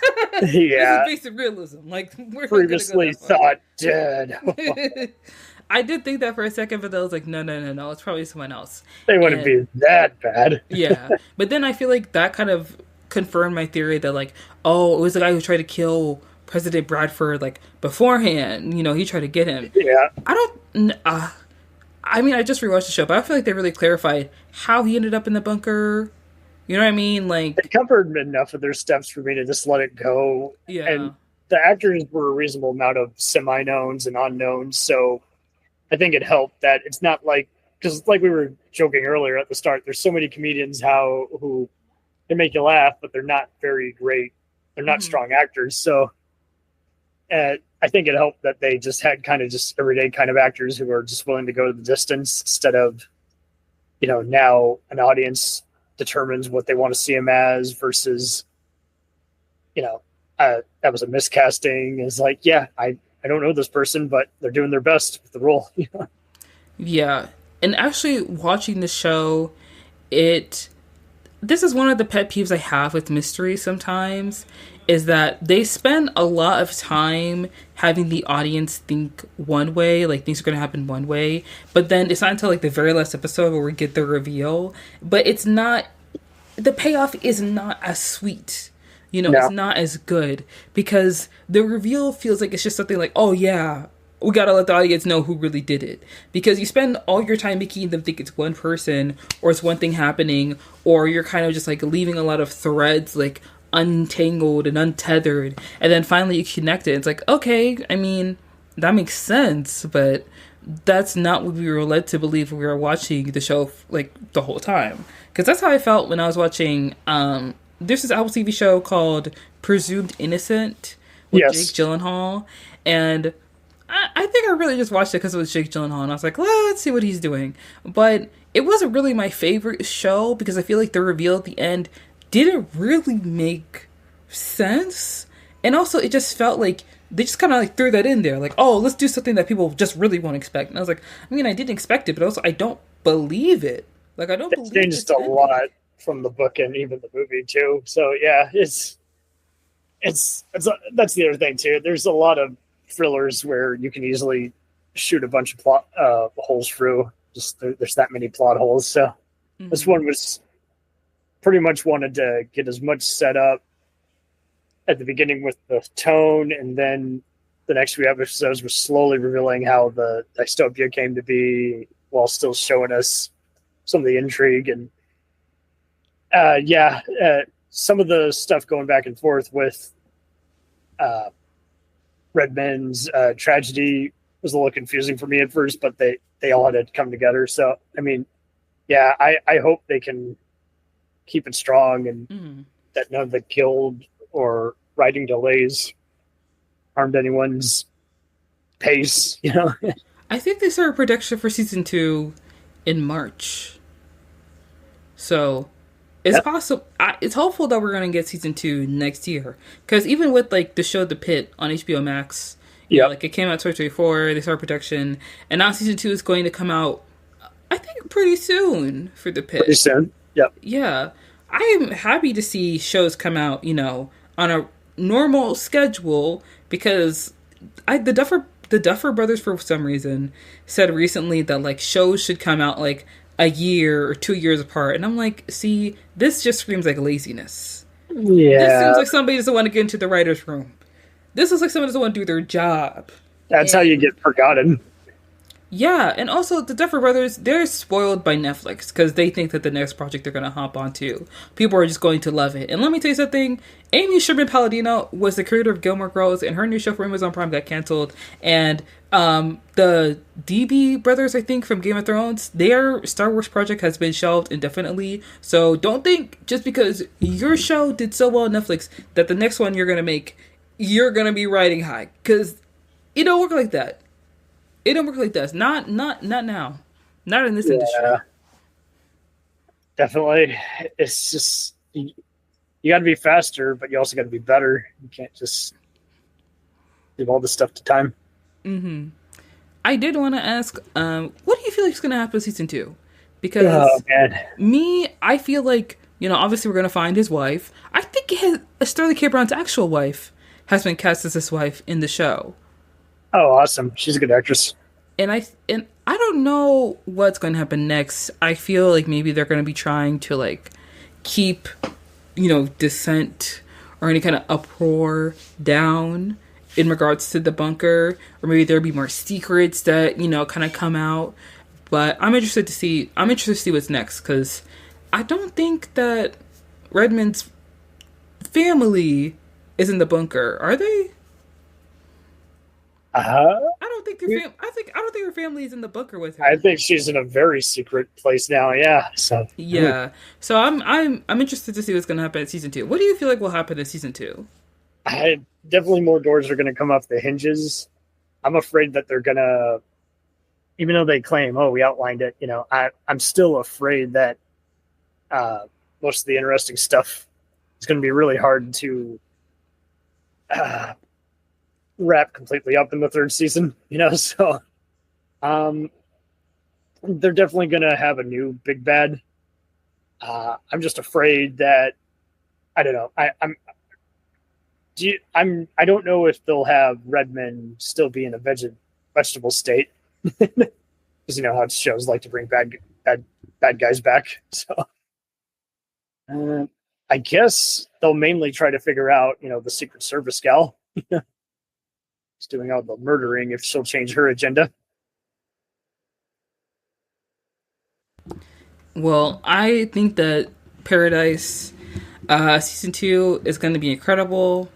[SPEAKER 2] Yeah,
[SPEAKER 1] is basic realism. Like, we're
[SPEAKER 2] previously
[SPEAKER 1] not gonna go
[SPEAKER 2] thought dead.
[SPEAKER 1] that far. I did think that for a second, but then I was like, no, no, no, no, it's probably someone else.
[SPEAKER 2] They wouldn't
[SPEAKER 1] And
[SPEAKER 2] be that bad.
[SPEAKER 1] yeah, but then I feel like that kind of confirmed my theory that like, oh, it was the guy who tried to kill President Bradford like beforehand. You know, he tried to get him.
[SPEAKER 2] Yeah,
[SPEAKER 1] I don't. I mean, I just rewatched the show, but I feel like they really clarified how he ended up in the bunker. You know what I mean? Like,
[SPEAKER 2] they covered enough of their steps for me to just let it go.
[SPEAKER 1] yeah.
[SPEAKER 2] And the actors were a reasonable amount of semi-knowns and unknowns, so I think it helped that it's not like because like we were joking earlier at the start, there's so many comedians who they make you laugh, but they're not very great. They're not strong actors, so I think it helped that they just had kind of just everyday kind of actors who are just willing to go to the distance instead of now an audience determines what they want to see him as versus that was a miscasting is like I don't know this person but they're doing their best with the role.
[SPEAKER 1] Yeah. And actually watching the show, this is one of the pet peeves I have with mystery sometimes, is that they spend a lot of time having the audience think one way, like things are going to happen one way, but then it's not until like the very last episode where we get the reveal, but it's not, the payoff is not as sweet. No. It's not as good because the reveal feels like it's just something like, oh yeah, we gotta let the audience know who really did it. Because you spend all your time making them think it's one person or it's one thing happening, or you're kind of just like leaving a lot of threads like untangled and untethered, and then finally you connect it. It's like, okay, I mean, that makes sense, but that's not what we were led to believe when we were watching the show like the whole time. Because that's how I felt when I was watching there's this Apple TV show called Presumed Innocent with Jake Gyllenhaal, and I think I really just watched it because it was Jake Gyllenhaal, and I was like, let's see what he's doing. But it wasn't really my favorite show because I feel like the reveal at the end didn't really make sense, and also it just felt like they just kind of like threw that in there, like, oh, let's do something that people just really won't expect. And I was like, I mean, I didn't expect it, but also I don't believe it. Like, I don't believe it
[SPEAKER 2] changed a lot from the book and even the movie too. So yeah, it's that's the other thing too. There's a lot of thrillers where you can easily shoot a bunch of plot holes through. Just there's that many plot holes. So this one was pretty much wanted to get as much set up at the beginning with the tone, and then the next few episodes were slowly revealing how the dystopia came to be while still showing us some of the intrigue. And some of the stuff going back and forth with Redmond's tragedy was a little confusing for me at first, but they all had to come together. So, I mean, yeah, I hope they can keep it strong and that none of the guild or writing delays harmed anyone's pace,
[SPEAKER 1] I think they started production for season 2 in March. So it's possible. It's hopeful that we're going to get season 2 next year. Because even with like the show The Pit on HBO Max, like it came out 2024, they started production, and now season 2 is going to come out, I think, pretty soon for The Pit.
[SPEAKER 2] Pretty soon. Yep.
[SPEAKER 1] Yeah. I am happy to see shows come out, on a normal schedule, because the the Duffer Brothers, for some reason, said recently that like shows should come out like a year or 2 years apart, and I'm like, see, this just screams like laziness. This seems
[SPEAKER 2] Yeah,
[SPEAKER 1] like somebody doesn't want to get into the writer's room. This looks like someone doesn't want to do their job.
[SPEAKER 2] that's how you
[SPEAKER 1] And
[SPEAKER 2] get forgotten.
[SPEAKER 1] yeah, and also the Duffer Brothers, they're spoiled by Netflix because they think that the next project they're going to hop onto, people are just going to love it. And let me tell you something, Amy Sherman Palladino was the creator of Gilmore Girls, and her new show for Amazon Prime got canceled. And the DB brothers, I think, from Game of Thrones, their Star Wars project has been shelved indefinitely. So don't think just because your show did so well on Netflix that the next one you're going to make, you're going to be riding high. Because it don't work like that. It don't work like this. Not now. Not in this industry.
[SPEAKER 2] Yeah, definitely. It's just you got to be faster, but you also got to be better. You can't just give all this stuff to time.
[SPEAKER 1] Mm-hmm. I did want to ask, what do you feel like is going to happen in season 2? Because
[SPEAKER 2] Oh man,
[SPEAKER 1] I feel like, obviously we're going to find his wife. I think Sterling K. Brown's actual wife has been cast as his wife in the show.
[SPEAKER 2] oh awesome, she's a good actress.
[SPEAKER 1] And I don't know what's going to happen next. I feel like maybe they're going to be trying to like keep, dissent or any kind of uproar down in regards to the bunker, or maybe there'll be more secrets that kind of come out. But I'm interested to see what's next, because I don't think that Redmond's family is in the bunker, are they?
[SPEAKER 2] Uh,
[SPEAKER 1] I don't think I don't think her family is in the bunker with
[SPEAKER 2] I
[SPEAKER 1] her.
[SPEAKER 2] think she's in a very secret place now. Yeah, so
[SPEAKER 1] Yeah. So I'm interested to see what's gonna happen in season 2. What do you feel like will happen in season 2?
[SPEAKER 2] I definitely more doors are going to come off the hinges. I'm afraid that they're gonna, even though they claim, "Oh, we outlined it," I'm still afraid that most of the interesting stuff is going to be really hard to uh, wrap completely up in the third season. So um, they're definitely going to have a new big bad. I'm just afraid that I don't know. I don't know if they'll have Redmond still be in a vegetable state, because you know how shows like to bring bad guys back. So I guess they'll mainly try to figure out, the Secret Service gal who's doing all the murdering, if she'll change her agenda.
[SPEAKER 1] Well, I think that Paradise season 2 is going to be incredible.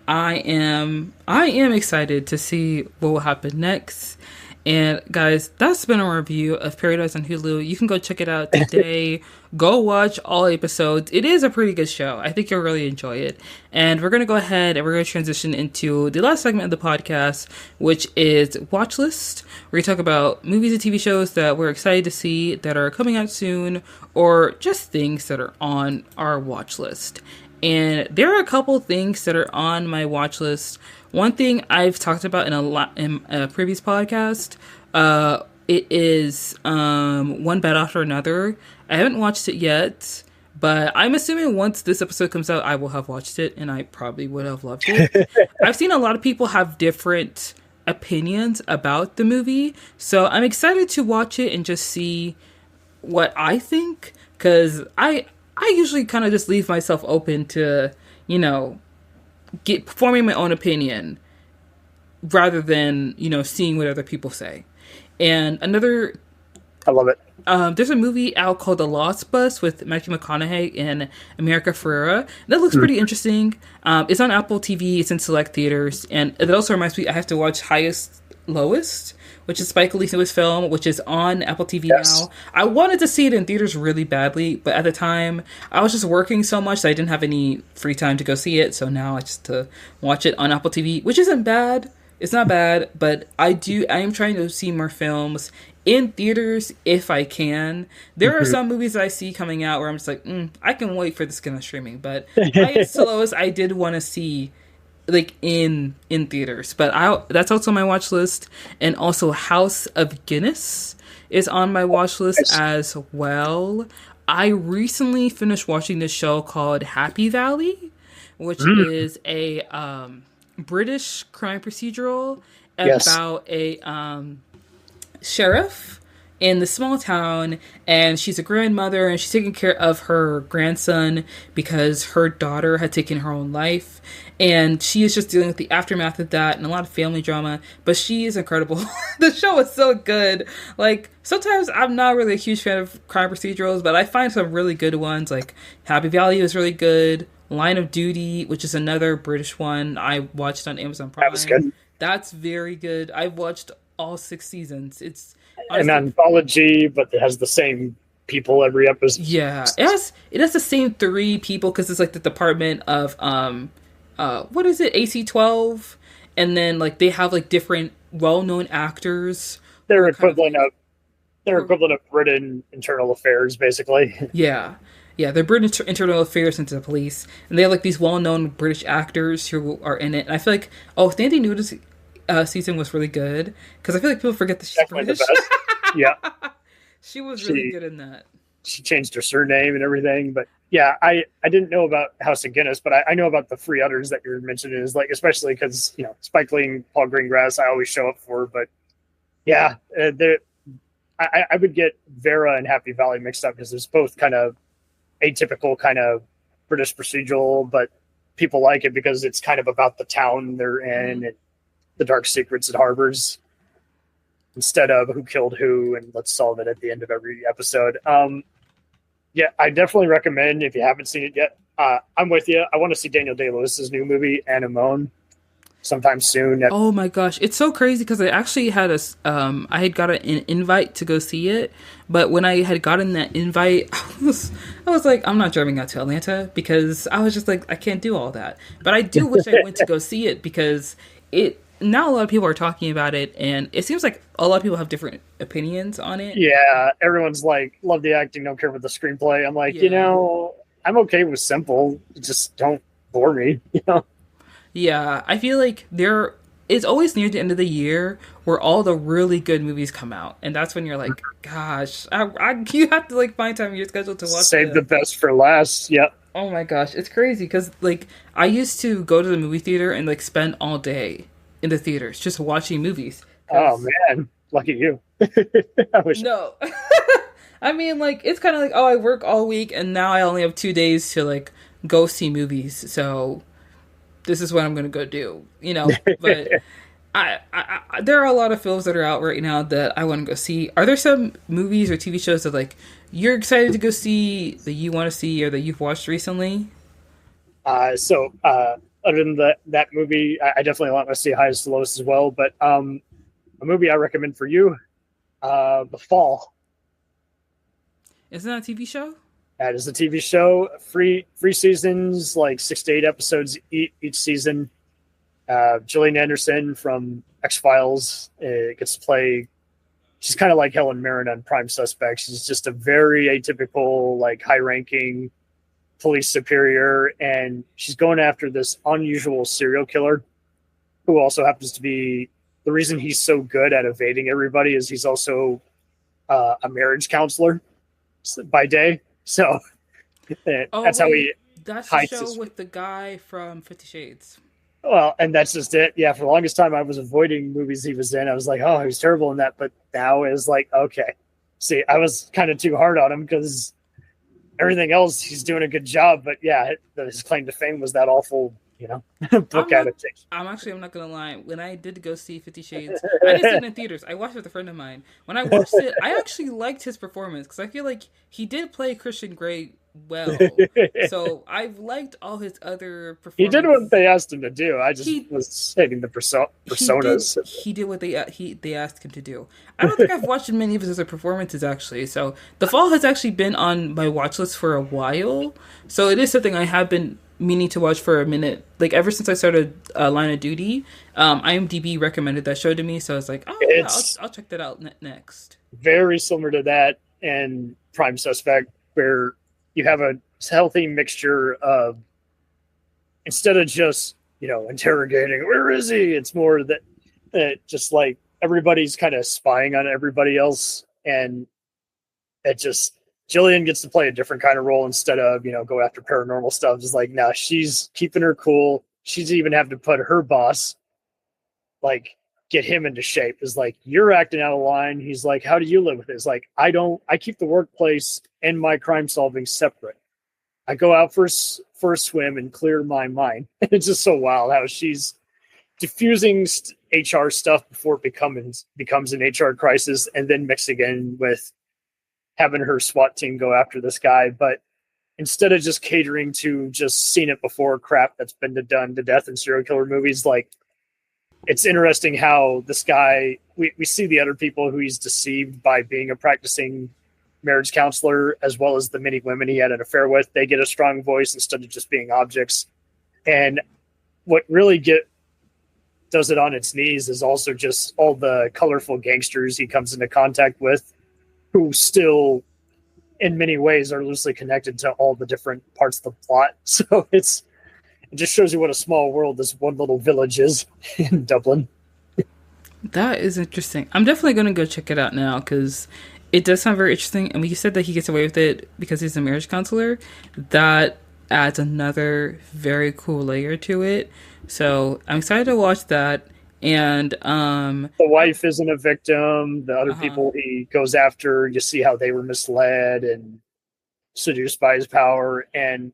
[SPEAKER 1] I am excited to see what will happen next. And guys, that's been a review of Paradise on Hulu. You can go check it out today. Go watch all episodes. It is a pretty good show. I think you'll really enjoy it. And we're going to go ahead and we're going to transition into the last segment of the podcast, which is Watch List. We're going to talk about movies and TV shows that we're excited to see that are coming out soon, or just things that are on our watch list. And there are a couple things that are on my watch list. One thing I've talked about in a previous podcast, it is One Bad After Another. I haven't watched it yet, but I'm assuming once this episode comes out, I will have watched it, and I probably would have loved it. I've seen a lot of people have different opinions about the movie, so I'm excited to watch it and just see what I think, because I usually kind of just leave myself open to, forming my own opinion rather than, seeing what other people say. And another,
[SPEAKER 2] I love it.
[SPEAKER 1] there's a movie out called The Lost Bus with Matthew McConaughey and America Ferrera. That looks pretty interesting. It's on Apple TV. It's in select theaters. And it also reminds me, I have to watch Highest Lowest, which is Spike Lee's newest film, which is on Apple TV now. I wanted to see it in theaters really badly, but at the time, I was just working so much that I didn't have any free time to go see it. So now I just watch it on Apple TV, which isn't bad. It's not bad, but I am trying to see more films in theaters if I can. There are some movies that I see coming out where I'm just like, I can wait for this to get on streaming. But Highest to Lowest, I did want to see like in theaters, but that's also my watch list. And also House of Guinness is on my watch list as well. I recently finished watching this show called Happy Valley, which is a British crime procedural,
[SPEAKER 2] Yes.
[SPEAKER 1] about a sheriff in the small town, and she's a grandmother, and she's taking care of her grandson because her daughter had taken her own life, and she is just dealing with the aftermath of that and a lot of family drama. But she is incredible. The show is so good. Like, sometimes I'm not really a huge fan of crime procedurals, but I find some really good ones. Like Happy Valley is really good. Line of Duty, which is another British one I watched on Amazon
[SPEAKER 2] That was
[SPEAKER 1] Prime.
[SPEAKER 2] good.
[SPEAKER 1] That's very good. I've watched all 6 seasons. It's
[SPEAKER 2] An
[SPEAKER 1] honestly,
[SPEAKER 2] anthology, but it has the same people every episode.
[SPEAKER 1] yeah, it has the same three people because it's like the department of what is it, AC-12, and then like they have like different well-known actors who
[SPEAKER 2] Their
[SPEAKER 1] are kind of
[SPEAKER 2] equivalent
[SPEAKER 1] like
[SPEAKER 2] of their
[SPEAKER 1] who are,
[SPEAKER 2] equivalent of Britain internal affairs, basically.
[SPEAKER 1] yeah. Yeah, they're British internal affairs into the police, and they have like these well-known British actors who are in it. And I feel like, oh, Sandy Newton's season was really good because I feel like people forget that she's
[SPEAKER 2] Definitely the
[SPEAKER 1] British.
[SPEAKER 2] best. Yeah,
[SPEAKER 1] She was really
[SPEAKER 2] she
[SPEAKER 1] good in that.
[SPEAKER 2] she changed her surname and everything. But yeah, I didn't know about House of Guinness, but I know about the Free Udders that you're mentioning. Is like, especially because Spike Lee and Paul Greengrass I always show up for. But yeah, I would get Vera and Happy Valley mixed up because there's both kind of atypical kind of British procedural, but people like it because it's kind of about the town they're in and the dark secrets it harbors instead of who killed who and let's solve it at the end of every episode. Yeah, I definitely recommend if you haven't seen it yet. I'm with you. I want to see Daniel Day-Lewis's new movie, Anemone, sometime soon.
[SPEAKER 1] Oh my gosh, it's so crazy because I actually had I had got an invite to go see it, but when I had gotten that invite, I was like, I'm not driving out to Atlanta because I was just like, I can't do all that. But I do wish I went to go see it because it now a lot of people are talking about it, and it seems like a lot of people have different opinions on it.
[SPEAKER 2] Yeah, everyone's like, love the acting, don't care about the screenplay. I'm like,
[SPEAKER 1] Yeah.
[SPEAKER 2] I'm okay with simple. Just don't bore me.
[SPEAKER 1] Yeah, I feel like there it's always near the end of the year where all the really good movies come out, and that's when you're like, gosh, you have to like find time in your schedule to watch
[SPEAKER 2] Save the
[SPEAKER 1] them.
[SPEAKER 2] best for last. Yep.
[SPEAKER 1] Oh my gosh, it's crazy because like I used to go to the movie theater and like spend all day in the theaters just watching movies.
[SPEAKER 2] Oh
[SPEAKER 1] Cause
[SPEAKER 2] man, lucky you. I wish.
[SPEAKER 1] no, I mean like it's kind of like, oh, I work all week and now I only have 2 days to like go see movies, so this is what I'm gonna go do. But there are a lot of films that are out right now that I want to go see. Are there some movies or TV shows that like you're excited to go see that you want to see or that you've watched recently?
[SPEAKER 2] Other than that movie, I definitely want to see Highest to Lowest as well. But a movie I recommend for you, The Fall.
[SPEAKER 1] Isn't that a TV show?
[SPEAKER 2] That is a TV show. Free seasons, like 6 to 8 episodes each season. Gillian Anderson from X-Files gets to play. She's kind of like Helen Mirren on Prime Suspect. She's just a very atypical, like high-ranking police superior, and she's going after this unusual serial killer who also happens to be the reason he's so good at evading everybody is he's also a marriage counselor by day. So
[SPEAKER 1] Oh
[SPEAKER 2] that's how
[SPEAKER 1] wait,
[SPEAKER 2] he
[SPEAKER 1] that's the
[SPEAKER 2] hides
[SPEAKER 1] show
[SPEAKER 2] his.
[SPEAKER 1] with the guy from 50 Shades.
[SPEAKER 2] Well, and that's just it. Yeah, for the longest time, I was avoiding movies he was in. I was like, oh, he was terrible in that. But now is like, okay. See, I was kind of too hard on him because everything else, he's doing a good job. But yeah, his claim to fame was that awful,
[SPEAKER 1] I'm
[SPEAKER 2] book
[SPEAKER 1] not.
[SPEAKER 2] adaptation.
[SPEAKER 1] I'm not gonna lie. When I did go see 50 Shades, I didn't see it in theaters. I watched it with a friend of mine. When I watched it, I actually liked his performance because I feel like he did play Christian Grey well. So I've liked all his other
[SPEAKER 2] He did what
[SPEAKER 1] performances.
[SPEAKER 2] they asked him to do. I just
[SPEAKER 1] He
[SPEAKER 2] was hating the
[SPEAKER 1] he did
[SPEAKER 2] personas.
[SPEAKER 1] he did what they asked him to do. I don't think I've watched many of his other performances actually. So The Fall has actually been on my watch list for a while. So it is something I have been meaning to watch for a minute. Like ever since I started Line of Duty, IMDb recommended that show to me. So I was like, oh yeah,
[SPEAKER 2] It's
[SPEAKER 1] I'll check that out next.
[SPEAKER 2] very similar to that and Prime Suspect, where you have a healthy mixture of instead of just interrogating where is he, it's more that just like everybody's kind of spying on everybody else, and it just Jillian gets to play a different kind of role instead of go after paranormal stuff. Just like now she's keeping her cool. She's even having to put her boss like get him into shape. Is like, you're acting out of line. He's like, how do you live with this? Like, I keep the workplace and my crime solving separate. I go out for a swim and clear my mind. And it's just so wild how she's diffusing HR stuff before it becomes an HR crisis, and then mixing in with having her SWAT team go after this guy. But instead of just catering to just seen it before crap that's been done to death in serial killer movies, like, it's interesting how this guy, we see the other people who he's deceived by being a practicing marriage counselor, as well as the many women he had an affair with. They get a strong voice instead of just being objects. And what really does it on its knees is also just all the colorful gangsters he comes into contact with, who still, in many ways, are loosely connected to all the different parts of the plot. So it just shows you what a small world this one little village is in Dublin.
[SPEAKER 1] That is interesting. I'm definitely going to go check it out now because it does sound very interesting. And when you said that he gets away with it because he's a marriage counselor, that adds another very cool layer to it. So I'm excited to watch that. And the
[SPEAKER 2] wife isn't a victim. The other people he goes after, you see how they were misled and seduced by his power. And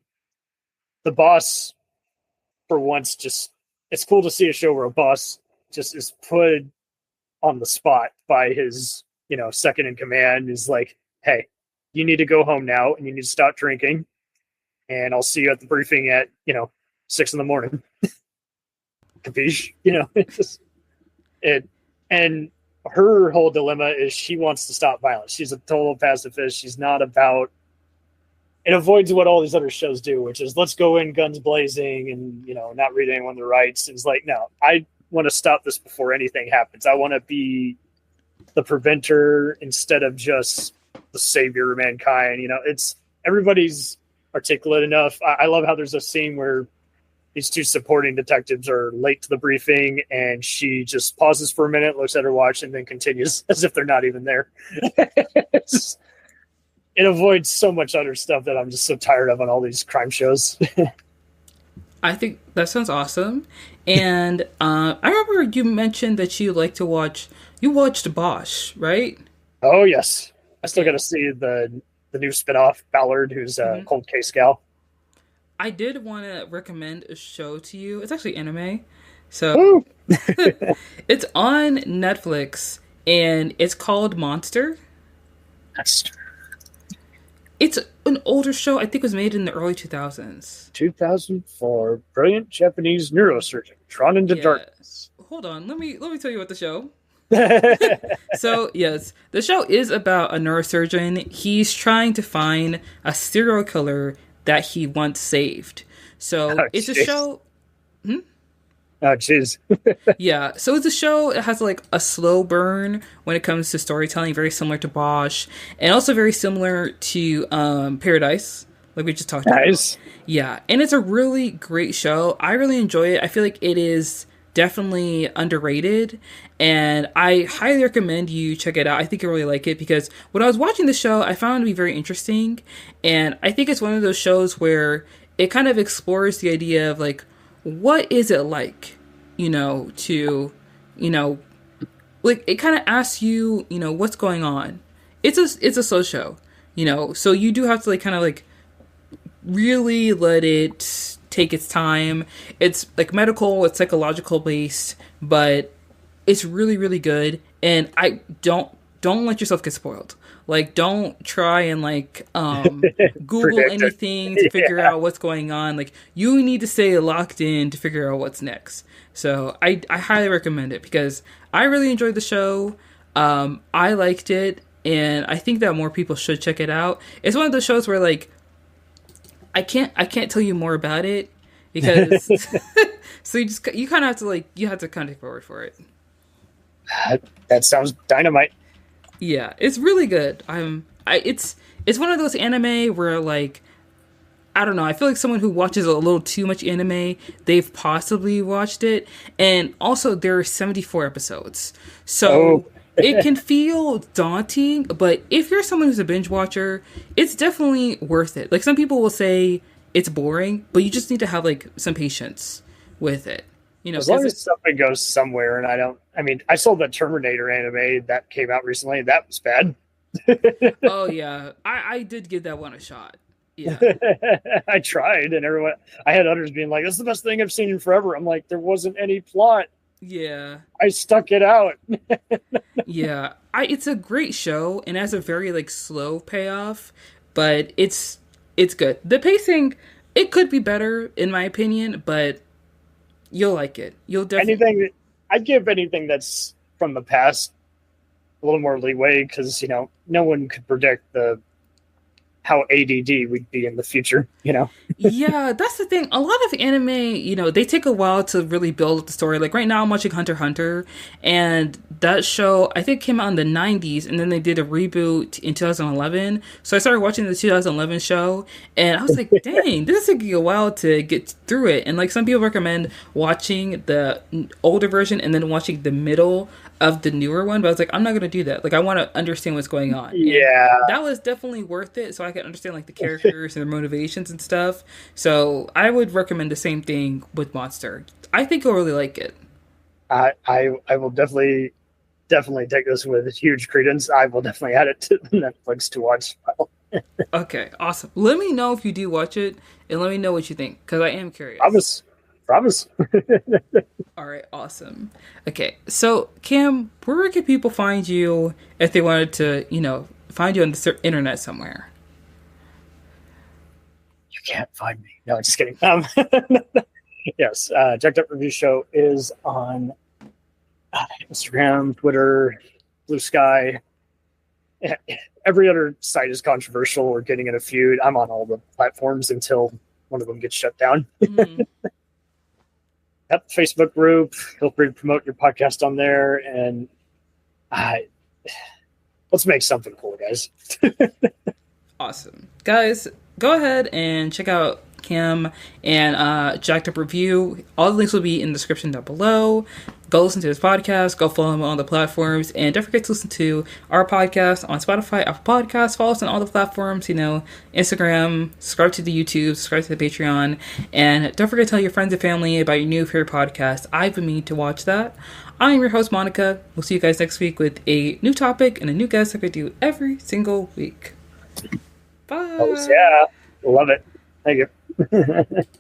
[SPEAKER 2] the boss, for once, just, it's cool to see a show where a boss just is put on the spot by his, second in command. Is like, hey, you need to go home now and you need to stop drinking. And I'll see you at the briefing at, 6 a.m. Capiche? It's just it. And her whole dilemma is she wants to stop violence. She's a total pacifist. She's not about, it avoids what all these other shows do, which is let's go in guns blazing and, not read anyone their rights. It's like, no, I want to stop this before anything happens. I want to be the preventer instead of just the savior of mankind. It's, everybody's articulate enough. I love how there's a scene where these two supporting detectives are late to the briefing and she just pauses for a minute, looks at her watch, and then continues as if they're not even there. It avoids so much other stuff that I'm just so tired of on all these crime shows.
[SPEAKER 1] I think that sounds awesome. And I remember you mentioned that you like to watch, you watched Bosch, right?
[SPEAKER 2] Oh, yes. I still got to see the new spinoff, Ballard, who's a cold case gal.
[SPEAKER 1] I did want to recommend a show to you. It's actually anime. So it's on Netflix and it's called Monster. It's an older show. I think it was made in the early 2000s.
[SPEAKER 2] 2004. Brilliant Japanese neurosurgeon drawn into darkness.
[SPEAKER 1] Hold on. Let me tell you about the show. So, yes, the show is about a neurosurgeon. He's trying to find a serial killer that he once saved. So, it's a show...
[SPEAKER 2] Oh, jeez.
[SPEAKER 1] Yeah, so it's a show that has like a slow burn when it comes to storytelling, very similar to Bosch, and also very similar to Paradise, like we just talked about. Yeah, and it's a really great show. I really enjoy it. I feel like it is definitely underrated, and I highly recommend you check it out. I think you'll really like it because when I was watching the show, I found it to be very interesting, and I think it's one of those shows where it kind of explores the idea of like, what is it like, to, like it kind of asks you, what's going on. It's a slow show, so you do have to like kind of like really let it take its time. It's like medical, it's psychological based, but it's really, really good. And I don't let yourself get spoiled. Like, don't try and like Google anything to figure out what's going on. Like, you need to stay locked in to figure out what's next. So I highly recommend it because I really enjoyed the show. I liked it, and I think that more people should check it out. It's one of those shows where like I can't tell you more about it because so you kind of have to like you have to kind of take forward for it.
[SPEAKER 2] That sounds dynamite.
[SPEAKER 1] Yeah, it's really good. It's one of those anime where like, I don't know, I feel like someone who watches a little too much anime, they've possibly watched it. And also there are 74 episodes. So it can feel daunting, but if you're someone who's a binge watcher, it's definitely worth it. Like some people will say it's boring, but you just need to have like some patience with it.
[SPEAKER 2] As long as something goes somewhere, and I saw the Terminator anime that came out recently. That was bad.
[SPEAKER 1] Oh yeah, I did give that one a shot. Yeah.
[SPEAKER 2] I tried, and I had others being like, "This is the best thing I've seen in forever." I'm like, there wasn't any plot.
[SPEAKER 1] Yeah.
[SPEAKER 2] I stuck it out.
[SPEAKER 1] Yeah. It's a great show and has a very like slow payoff, but it's good. The pacing, it could be better in my opinion, but you'll like it. You'll definitely
[SPEAKER 2] I'd give anything that's from the past a little more leeway, because no one could predict how ADD we'd be in the future.
[SPEAKER 1] Yeah, that's the thing. A lot of anime, they take a while to really build up the story. Like right now, I'm watching Hunter x Hunter, and that show I think came out in the '90s, and then they did a reboot in 2011. So I started watching the 2011 show, and I was like, "Dang, this is taking a while to get through it." And like some people recommend watching the older version and then watching the middle of the newer one, but I was like, I'm not gonna do that. Like I want to understand what's going on.
[SPEAKER 2] Yeah,
[SPEAKER 1] and that was definitely worth it, so I could understand like the characters and their motivations and stuff. So I would recommend the same thing with Monster. I think you'll really like it.
[SPEAKER 2] I will definitely take this with huge credence. I will definitely add it to Netflix to watch.
[SPEAKER 1] Okay, awesome. Let me know if you do watch it, and let me know what you think, because I am curious.
[SPEAKER 2] Promise.
[SPEAKER 1] All right, awesome. Okay, so Cam, where can people find you if they wanted to, find you on the internet somewhere?
[SPEAKER 2] You can't find me. No, just kidding. Yes, Jacked Up Review Show is on Instagram, Twitter, Blue Sky. Every other site is controversial or getting in a feud. I'm on all the platforms until one of them gets shut down. Mm-hmm. Yep, Facebook group. Feel free to promote your podcast on there, and let's make something cool, guys.
[SPEAKER 1] Awesome, guys. Go ahead and check out Cam and Jacked Up Review. All the links will be in the description down below. Go listen to his podcast. Go follow him on the platforms, and don't forget to listen to our podcast on Spotify, Apple Podcasts. Follow us on all the platforms. Instagram. Subscribe to the YouTube. Subscribe to the Patreon, and don't forget to tell your friends and family about your new favorite podcast. I've been meaning to watch that. I'm your host, Manika. We'll see you guys next week with a new topic and a new guest like I do every single week. Bye.
[SPEAKER 2] Oh, yeah. Love it. Thank you.